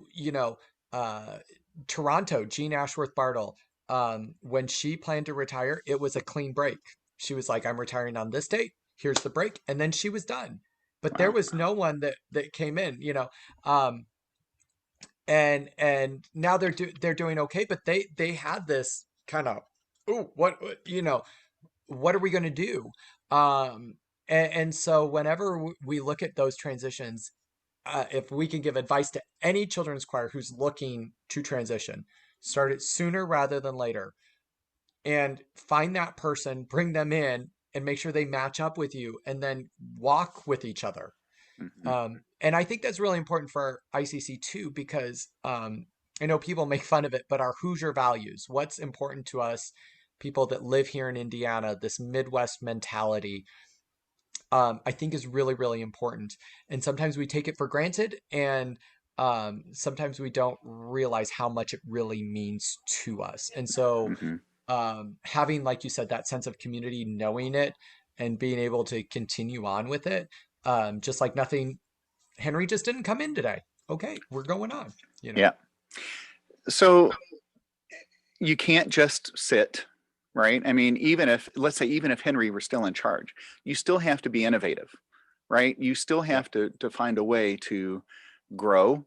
uh, Toronto, Jean Ashworth Bartle, when she planned to retire, it was a clean break. She was like, "I'm retiring on this date. Here's the break," and then she was done. But there Wow. was no one that came in, um, and now they're doing okay. But they had this kind of, oh, what are we going to do? Um, and so whenever we look at those transitions, if we can give advice to any children's choir who's looking to transition, start it sooner rather than later and find that person, bring them in, and make sure they match up with you, and then walk with each other. Hmm. And I think that's really important for ICC too, because I know people make fun of it, but our Hoosier values, what's important to us, people that live here in Indiana, this Midwest mentality, I think is really, really important. And sometimes we take it for granted, and sometimes we don't realize how much it really means to us. And so Hmm. having, like you said, that sense of community, knowing it and being able to continue on with it, just like nothing, Henry just didn't come in today. Okay, we're going on, you know? Yeah. So you can't just sit, right? I mean, let's say, even if Henry were still in charge, you still have to be innovative, right? You still Yeah. have to find a way to grow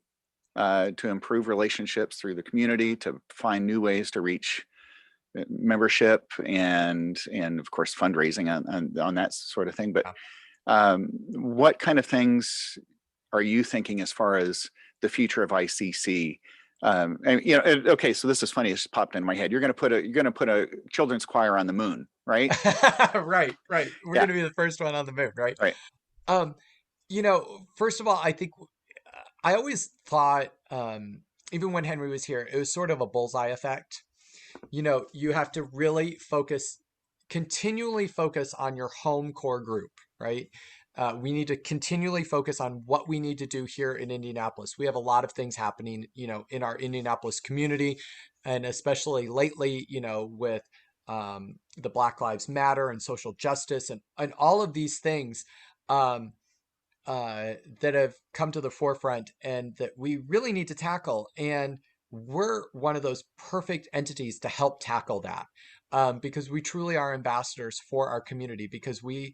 to improve relationships through the community, to find new ways to reach membership and of course fundraising on that sort of thing. But what kind of things are you thinking as far as the future of ICC? And okay, so this is funny. It just popped in my head. You're going to put a children's choir on the moon, right? Right, right. We're Yeah, going to be the first one on the moon, right? right. Um, first of all, I think I always thought, even when Henry was here, it was sort of a bullseye effect. You have to really focus, continually focus on your home core group, right? We need to continually focus on what we need to do here in Indianapolis. We have a lot of things happening, in our Indianapolis community, and especially lately, with the Black Lives Matter and social justice and all of these things. Um, that have come to the forefront and that we really need to tackle. And we're one of those perfect entities to help tackle that, because we truly are ambassadors for our community, because we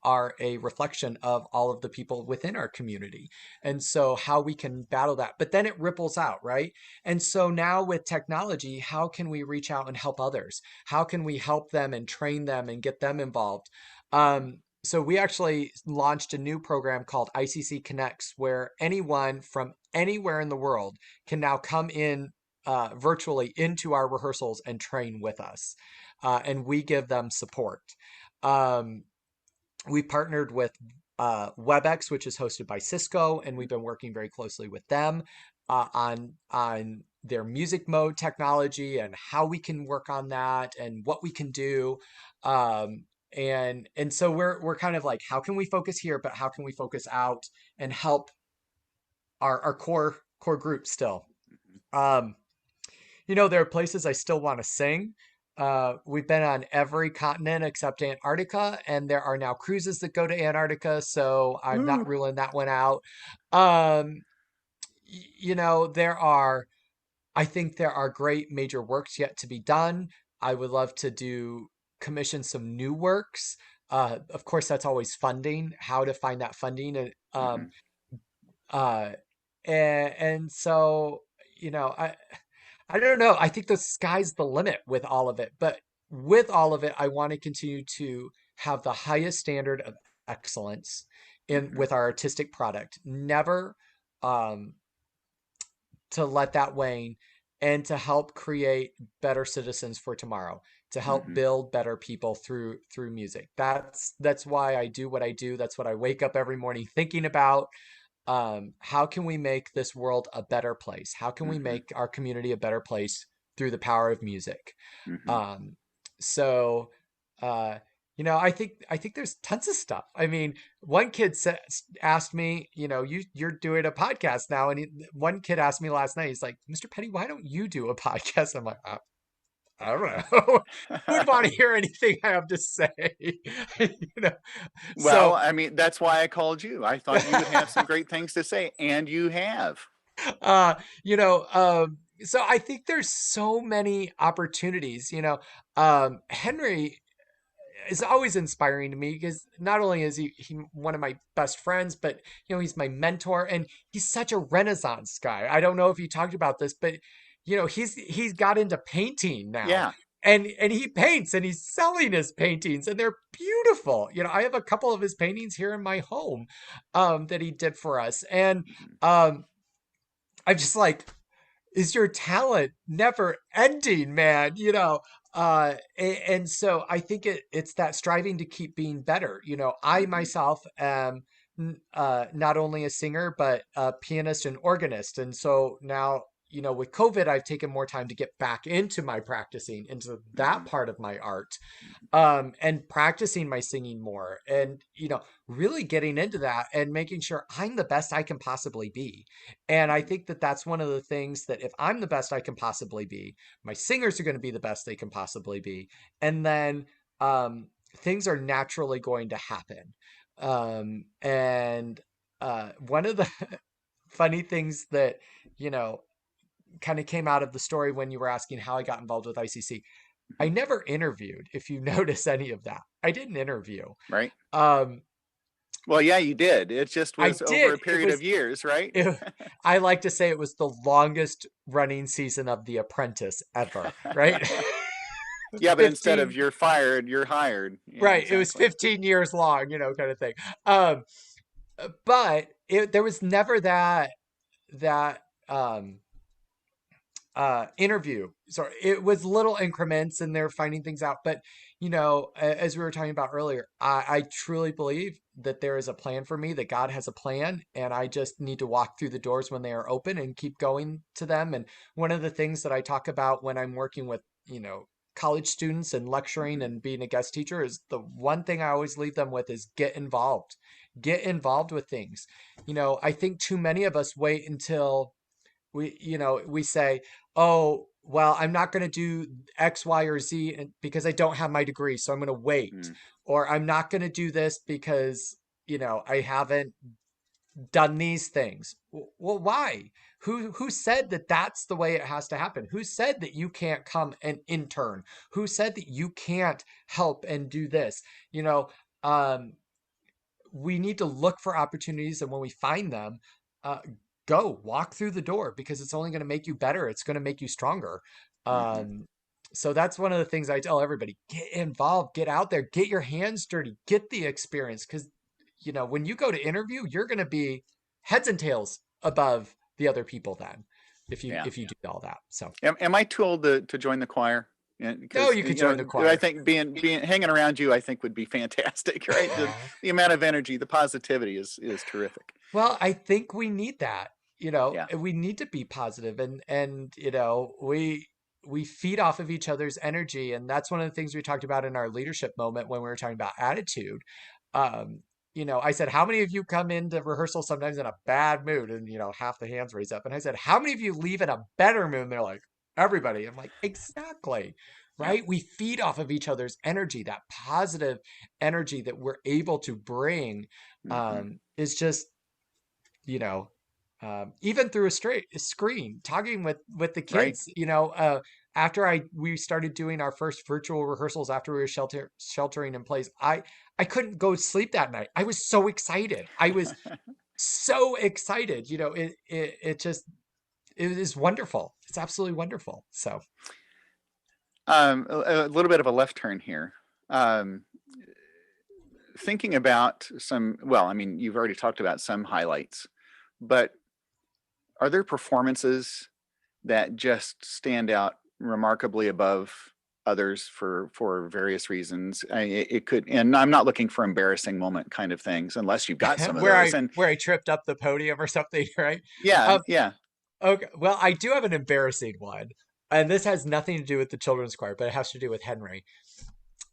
are a reflection of all of the people within our community. And so how we can battle that, but then it ripples out, right? And so now with technology, how can we reach out and help others? How can we help them and train them and get them involved? So we actually launched a new program called ICC Connects, where anyone from anywhere in the world can now come in virtually into our rehearsals and train with us, and we give them support. Um, we partnered with WebEx, which is hosted by Cisco, and we've been working very closely with them on their music mode technology and how we can work on that and what we can do. Um, and so we're kind of like, how can we focus here, but how can we focus out and help our core group still? Um, there are places I still want to sing. We've been on every continent except Antarctica, and there are now cruises that go to Antarctica, so I'm not Woo. ruling that one out. Um, I think there are great major works yet to be done. I would love to commission some new works. Of course, that's always funding, how to find that funding. And, Mm-hmm. uh, and so, I don't know. I think the sky's the limit with all of it. But with all of it, I want to continue to have the highest standard of excellence in Mm-hmm. with our artistic product. Never um, to let that wane, and to help create better citizens for tomorrow, to help Mm-hmm. build better people through music. That's why I do what I do. That's what I wake up every morning thinking about. How can we make this world a better place? How can we Mm-hmm. make our community a better place through the power of music? Mm-hmm. Um, so, uh, I think there's tons of stuff. I mean, one kid asked me, you're doing a podcast now, and one kid asked me last night. He's like, "Mr. Petty, why don't you do a podcast?" I'm like, I don't know. Who'd want to hear anything I have to say? you know, Well, so I mean, that's why I called you. I thought you would have some great things to say, and you have. uh you know so I think there's so many opportunities. Henry is always inspiring to me, because not only is he one of my best friends, but he's my mentor, and he's such a renaissance guy. I don't know if you talked about this, but he's got into painting now. Yeah. And he paints, and he's selling his paintings, and they're beautiful. I have a couple of his paintings here in my home, that he did for us. And Mm-hmm. um I'm just like, is your talent never ending, man? And so I think it's that striving to keep being better. I Mm-hmm. myself am not only a singer, but a pianist and organist. And so now, with COVID, I've taken more time to get back into my practicing, into that Mm-hmm. part of my art, and practicing my singing more, and really getting into that and making sure I'm the best I can possibly be. And I think that that's one of the things, that if I'm the best I can possibly be, my singers are going to be the best they can possibly be, and then things are naturally going to happen. And one of the funny things that you know kind of came out of the story when you were asking how I got involved with ICC, I never interviewed, if you notice any of that. I didn't interview. Right. Um, Well, yeah, you did. It just I was over a did. period of years, right? I like to say it was the longest running season of The Apprentice ever, right? Yeah, but instead of 15, you're fired, you're hired. Yeah, right. It was exactly. 15 years long, kind of thing. Um, but there was never that um interview. So it was little increments and they're finding things out. But as we were talking about earlier, I truly believe that there is a plan for me, that God has a plan, and I just need to walk through the doors when they are open and keep going to them. And one of the things that I talk about when I'm working with, college students and lecturing Hmm. and being a guest teacher is the one thing I always leave them with is get involved. Get involved with things. I think too many of us wait until we say, oh, well, I'm not going to do X, Y, or Z because I don't have my degree, so I'm going to wait. Mm. Or I'm not going to do this because, I haven't done these things. Well, why? Who said that that's the way it has to happen? Who said that you can't come and intern? Who said that you can't help and do this? You know, um, we need to look for opportunities, and when we find them, uh, go walk through the door, because it's only going to make you better. It's going to make you stronger. Hmm. So that's one of the things I tell everybody: get involved, get out there, get your hands dirty, get the experience. Because when you go to interview, you're going to be heads and tails above the other people then, if you Yeah. if you do all that. So Am I too old to join the choir? no, Because you could join the I choir. think being hanging around you, I think would be fantastic, right? The amount of energy, the positivity is terrific. Well, I think we need that. Yeah. We need to be positive, and we feed off of each other's energy, and that's one of the things we talked about in our leadership moment when we were talking about attitude. Um, I said, how many of you come into rehearsal sometimes in a bad mood? And half the hands raise up. And I said, how many of you leave in a better mood? And they're like, everybody. I'm like, exactly. Yeah. Right? We feed off of each other's energy. That positive energy that we're able to bring Hmm. is just you know, even through a straight screen, talking with the Right. kids. After we started doing our first virtual rehearsals after we were sheltering in place, I couldn't go to sleep that night. I was so excited. I was so excited. It just it is wonderful. It's absolutely wonderful. So A little bit of a left turn here. Um, Thinking about some, well, I mean, you've already talked about some highlights, but are there performances that just stand out remarkably above others for various reasons? It could, and I'm not looking for embarrassing moment kind of things, unless you've got some of where those. I And where I tripped up the podium or something, right? yeah, Um, yeah. okay, well, I do have an embarrassing one, and this has nothing to do with the children's choir, but it has to do with Henry.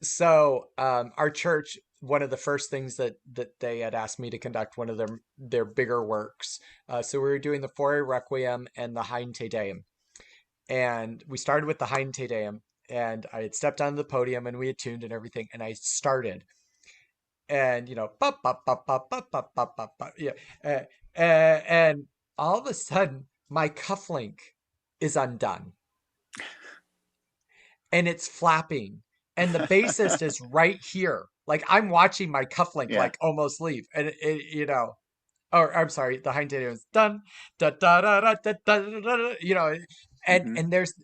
So our church, one of the first things that they had asked me to conduct, one of their bigger works. So we were doing the Four Requiem and the Hain Te Deum, and we started with the Hain Te Deum, and I had stepped onto the podium and we had tuned and everything, and I started, and pop pop pop pop pop pop pop pop, pop, yeah, and all of a sudden my cufflink is undone and it's flapping, and the bassist is right here. Like I'm watching my cufflink Yeah. like almost leave, and or I'm sorry, the hind is done, da da da da da da da, da, Hmm.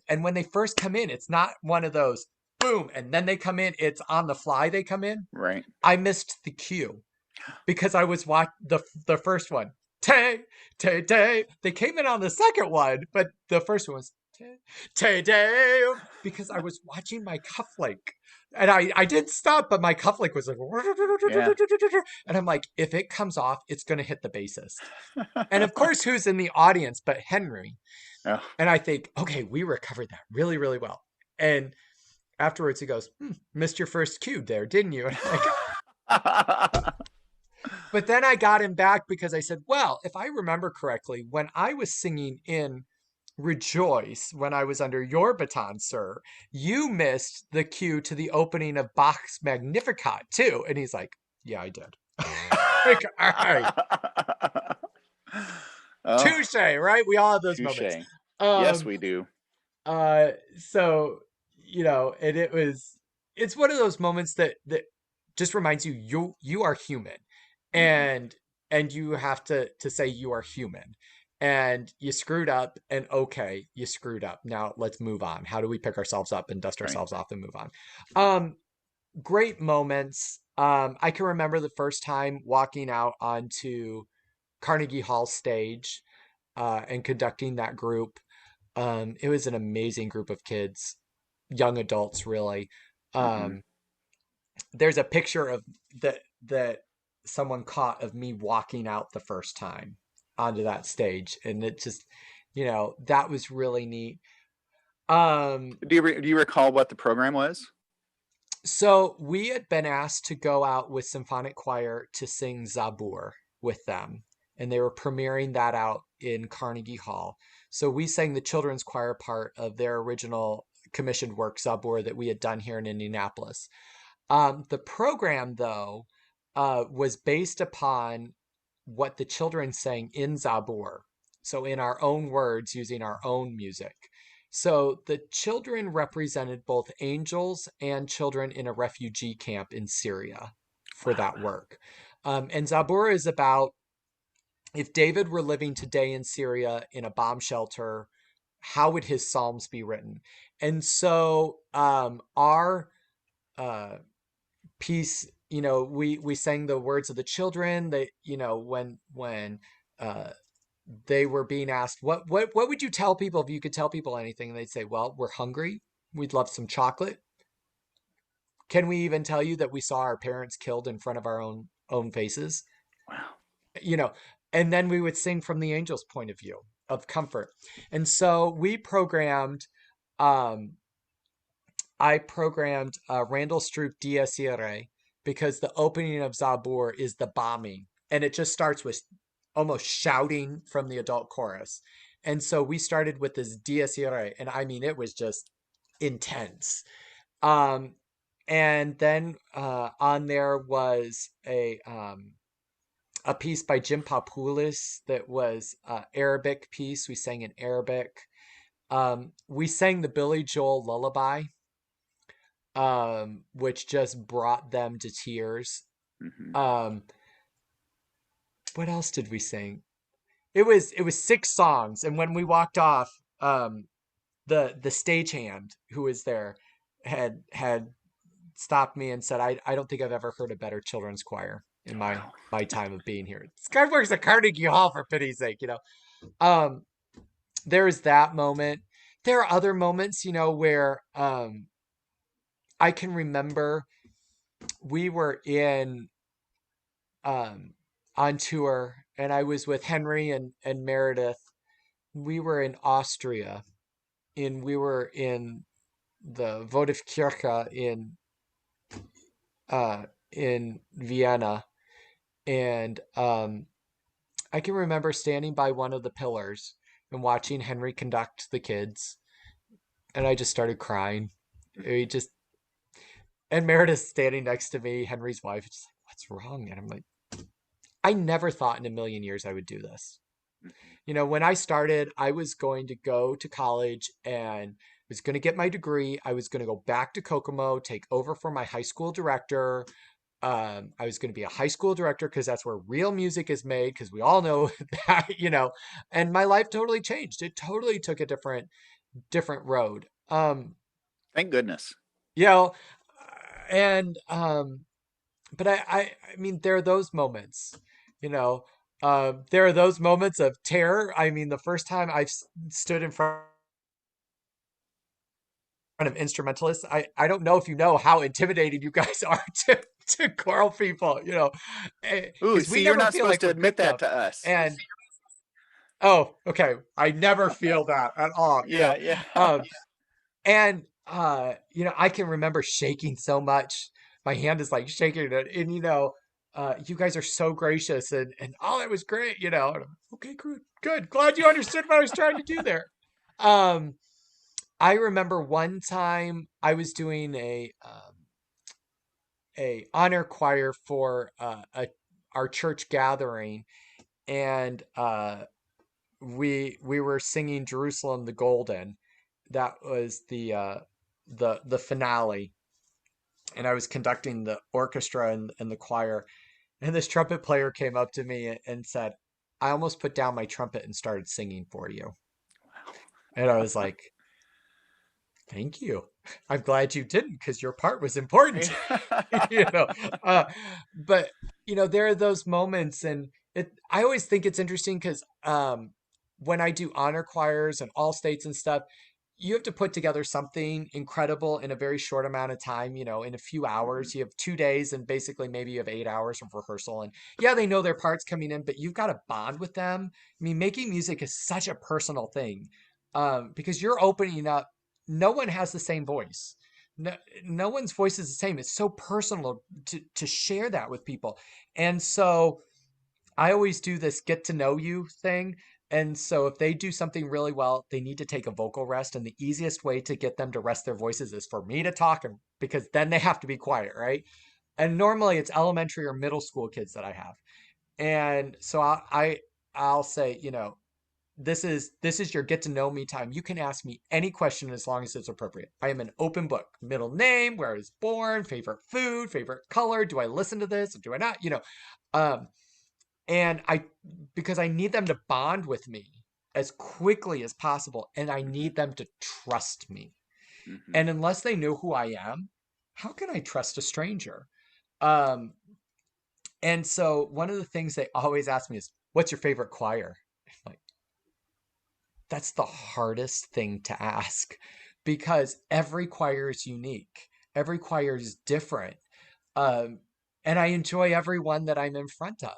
and when they first come in, it's not one of those boom, and then they come in. It's on the fly. They come in. Right. I missed the cue because I was the first one. Tay, tay, tay. They came in on the second one, but the first one was tay, tay, tay, because I was watching my cufflink. And I did stop, but my cufflink was like, Yeah. and I'm like, if it comes off, it's going to hit the bassist. And of course, who's in the audience but Henry? Oh. And I think, okay, we recovered that really, really well. And afterwards, he goes, missed your first cue there, didn't you? And I'm like, but then I got him back because I said, well, if I remember correctly, when I was singing in Rejoice, when I was under your baton, sir, you missed the cue to the opening of Bach's Magnificat too. And he's like, yeah, I did. Like, all right, Oh, touche, right? We all have those moments. touche. Yes, Um, we do. so and it's one of those moments that just reminds you you are human, Hmm. and you have to say you are human, and you screwed up, and okay, you screwed up, now let's move on. How do we pick ourselves up and dust Right. ourselves off and move on? Great moments. I can remember the first time walking out onto Carnegie Hall stage and conducting that group. It was an amazing group of kids, young adults, really. Hmm. Um, there's a picture of that someone caught of me walking out the first time onto that stage, and it just, that was really neat. Um, Do you recall what the program was? so we had been asked to go out with symphonic choir to sing Zabur with them, and they were premiering that out in Carnegie Hall. So we sang the children's choir part of their original commissioned work, Zabur, that we had done here in Indianapolis. The program, though, was based upon what the children sang in Zabur. So, in our own words, using our own music. So, the children represented both angels and children in a refugee camp in Syria for Wow. that work. And Zabur is about if David were living today in Syria in a bomb shelter, how would his psalms be written? And so, our uh, piece, we sang the words of the children. That, when uh they were being asked, what would you tell people if you could tell people anything, and they'd say, well, we're hungry, we'd love some chocolate. Can we even tell you that we saw our parents killed in front of our own faces? Wow. you know and then we would sing from the angel's point of view of comfort. And so we programmed, um I programmed Randall Stroop Dies Irae, because the opening of Zabur is the bombing, and it just starts with almost shouting from the adult chorus. And so we started with this Dies Irae, and I mean, it was just intense. Um, and then on there was a piece by Jim Papoulis that was Arabic piece. We sang in Arabic. We sang the Billy Joel lullaby, which just brought them to tears. Hmm. Um, what else did we sing? It was 6 songs, and when we walked off, the stagehand who was there had stopped me and said, I don't think I've ever heard a better children's choir in my Wow. my time of being here. This guy works at Carnegie Hall, for pity's sake. Um, there's that moment. There are other moments, where I can remember we were in um, on tour, and I was with Henry and Meredith. We were in Austria, and we were in the Votivkirche in Vienna, and I can remember standing by one of the pillars and watching Henry conduct the kids, and I just started crying. We just And Meredith standing next to me, Henry's wife, just like, what's wrong? And I'm like, I never thought in a million years I would do this. When I started, I was going to go to college and was going to get my degree. I was going to go back to Kokomo, take over for my high school director. I was going to be a high school director because that's where real music is made, because we all know that. And my life totally changed. It totally took a different road. Thank goodness. You know, and but I mean, there are those moments, you know, there are those moments of terror. I mean, the first time I stood in front of instrumentalists, I don't know if you know how intimidating you guys are to choral people, Ooh, because we see, you're never not feel supposed like to we're admit good that enough. to us. And oh, okay, I never feel that at all, Yeah, yeah. and I can remember shaking so much. My hand is like shaking, and you guys are so gracious, and all it was great. And okay, good, good. Glad you understood what I was trying to do there. Um, I remember one time I was doing a honor choir for our church gathering, and we were singing Jerusalem the Golden. That was the finale, and I was conducting the orchestra and the choir. And this trumpet player came up to me and said, I almost put down my trumpet and started singing for you. And I was like, thank you. I'm glad you didn't because your part was important. you know, uh, but there are those moments, and I always think it's interesting because when I do honor choirs and all states and stuff, you have to put together something incredible in a very short amount of time, in a few Mhm. hours. You have 2 days, and basically maybe you have 8 hours of rehearsal. And yeah, they know their parts coming in, but you've got to bond with them. I mean, making music is such a personal thing, because you're opening up. No one has the same voice. No, no one's voice is the same. It's so personal to share that with people. And so I always do this get to know you thing. And so if they do something really well, they need to take a vocal rest. And the easiest way to get them to rest their voices is for me to talk, because then they have to be quiet, right? And normally it's elementary or middle school kids that I have. And so I'll say, this is your get to know me time. You can ask me any question as long as it's appropriate. I am an open book. Middle name, where I was born, favorite food, favorite color. Do I listen to this or do I not? Um, and because I need them to bond with me as quickly as possible, and I Mhm. need them to trust me. Mhm. And unless they know who I am, how can I trust a stranger? Um, and so one of the things they always ask me is, "What's your favorite choir?" Like, that's the hardest thing to ask because every choir is unique. Every choir is different. Um, and I enjoy everyone that I'm in front of.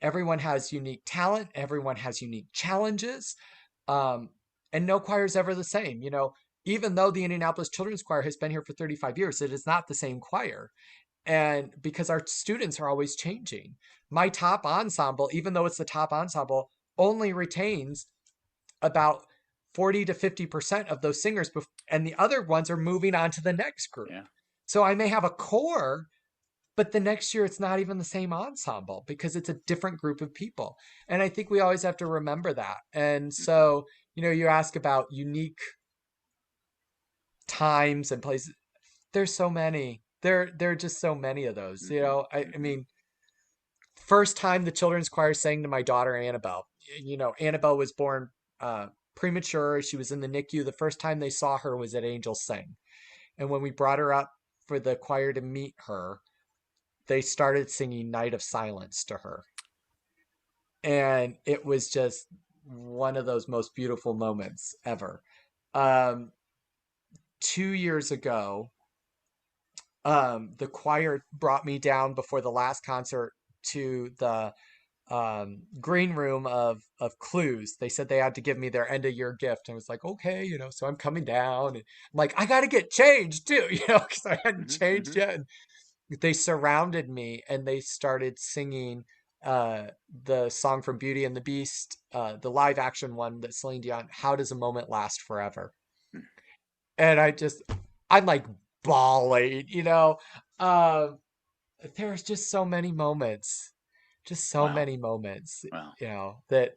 Everyone has unique talent, everyone has unique challenges, um, and no choir is ever the same. Even though the Indianapolis Children's Choir has been here for 35 years, it is not the same choir. And because our students are always changing, my top ensemble, even though it's the top ensemble, only retains about 40 to 50% of those singers, and the other ones are moving on to the next group. Yeah. So I may have a core, but the next year it's not even the same ensemble because it's a different group of people. And I think we always have to remember that. And Mhm. so, you ask about unique times and places. There's so many. There are just so many of those. Mhm. I Mhm. mean, first time the children's choir sang to my daughter Annabelle. Annabelle was born premature. She was in the NICU. The first time they saw her was at Angels Sing. And when we brought her up for the choir to meet her, they started singing Night of Silence to her. And it was just one of those most beautiful moments ever. Um, 2 years ago, the choir brought me down before the last concert to the green room of Clues. They said they had to give me their end of year gift. And I was like, okay, so I'm coming down. And I'm like, I got to get changed too, because I hadn't Mhm. changed Mhm. yet. And they surrounded me and they started singing uh, the song from Beauty and the Beast, the live action one that Celine Dion, How Does a Moment Last Forever? And I'm like bawling, Um, there's just so many moments, just so Wow. many moments, Wow. that,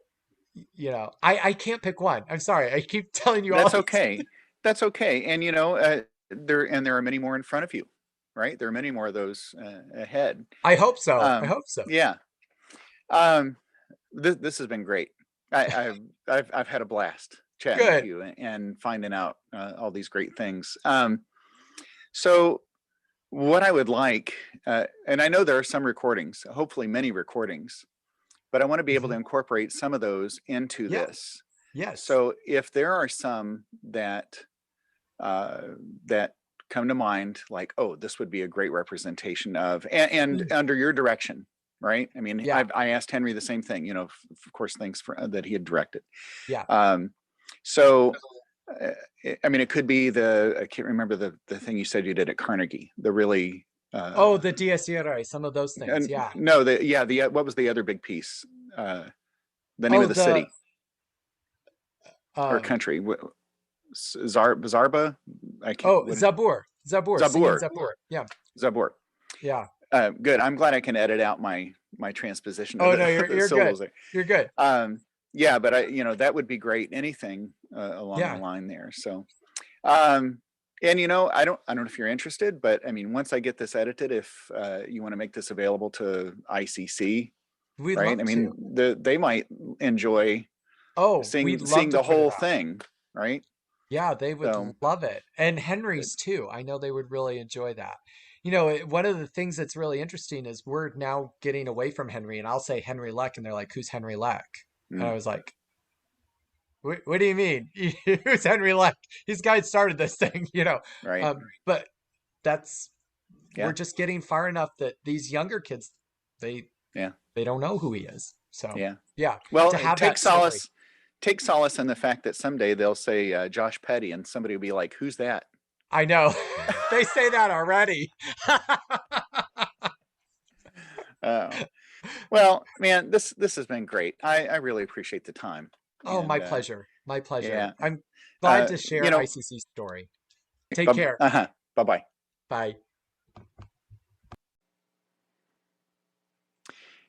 I can't pick one. I'm sorry. I keep telling you all That's these. okay. That's okay. And there are many more in front of you, right? There are many more of those ahead. I hope so. I Um, hope so. yeah. Um, this has been great. I've had a blast chatting with Good. you and finding out all these great things. So what I would like, and I know there are some recordings, hopefully many recordings, but I want to be able to Mhm. incorporate some of those into Yeah. this. Yes. So if there are some uh, that come to mind, like, oh, this would be a great representation of, and Mm. under your direction, right? I mean, Yeah. I asked Henry the same thing, of course, things that he had directed. Yeah. Um, so, uh, I mean, it could be I can't remember the thing you said you did at Carnegie, the really, Oh, the DSERA, some of those things. Yeah. no, what was the other big piece? Uh, the name Oh, of the city or um, country, Zarba? I can't, oh, what, Zabur, singing Zabur, Zabur. Yeah. Zabur. Yeah. Good. I'm glad I can edit out my transposition of Oh no, you're the you're good. syllables there. You're good. Yeah, but that would be great. Anything along the Yeah. line there. So, um, And I don't know if you're interested, but I mean, once I get this edited, if you want to make this available to ICC, We'd right? love I mean, to. they might enjoy Oh, we'd seeing love to the put it whole out. thing, right? Yeah, they would So love it. And good. Henry's too. I know they would really enjoy that. One of the things that's really interesting is we're now getting away from Henry, and I'll say Henry Leck, and they're like, "Who's Henry Leck?" And Mm, I was like, what do you mean? Who's Henry Leck? He's the guy that started this thing. right. But that's we're Yeah. just getting far enough that these younger kids, they Yeah. they don't know who he is. So Yeah. yeah, Well, to have that story. take solace in the fact that someday they'll say Josh Petty, and somebody will be like, "Who's that?" I know they say that already. Oh, well, man, this has been great. I really appreciate the time, Oh, and my pleasure. My pleasure. yeah, I'm glad to you share know, ICC's story. Take care. bye bye. Bye.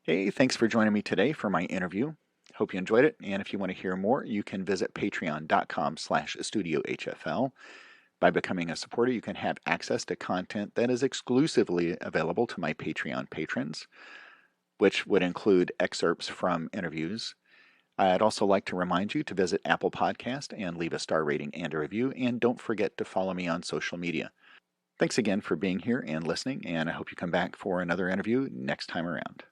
Hey, thanks for joining me today for my interview. Hope you enjoyed it. And if you want to hear more, you can visit patreon.com/studioHFL. By becoming a supporter, you can have access to content that is exclusively available to my Patreon patrons, which would include excerpts from interviews. I'd also like to remind you to visit Apple Podcast and leave a star rating and a review. And don't forget to follow me on social media. Thanks again for being here and listening, and I hope you come back for another interview next time around.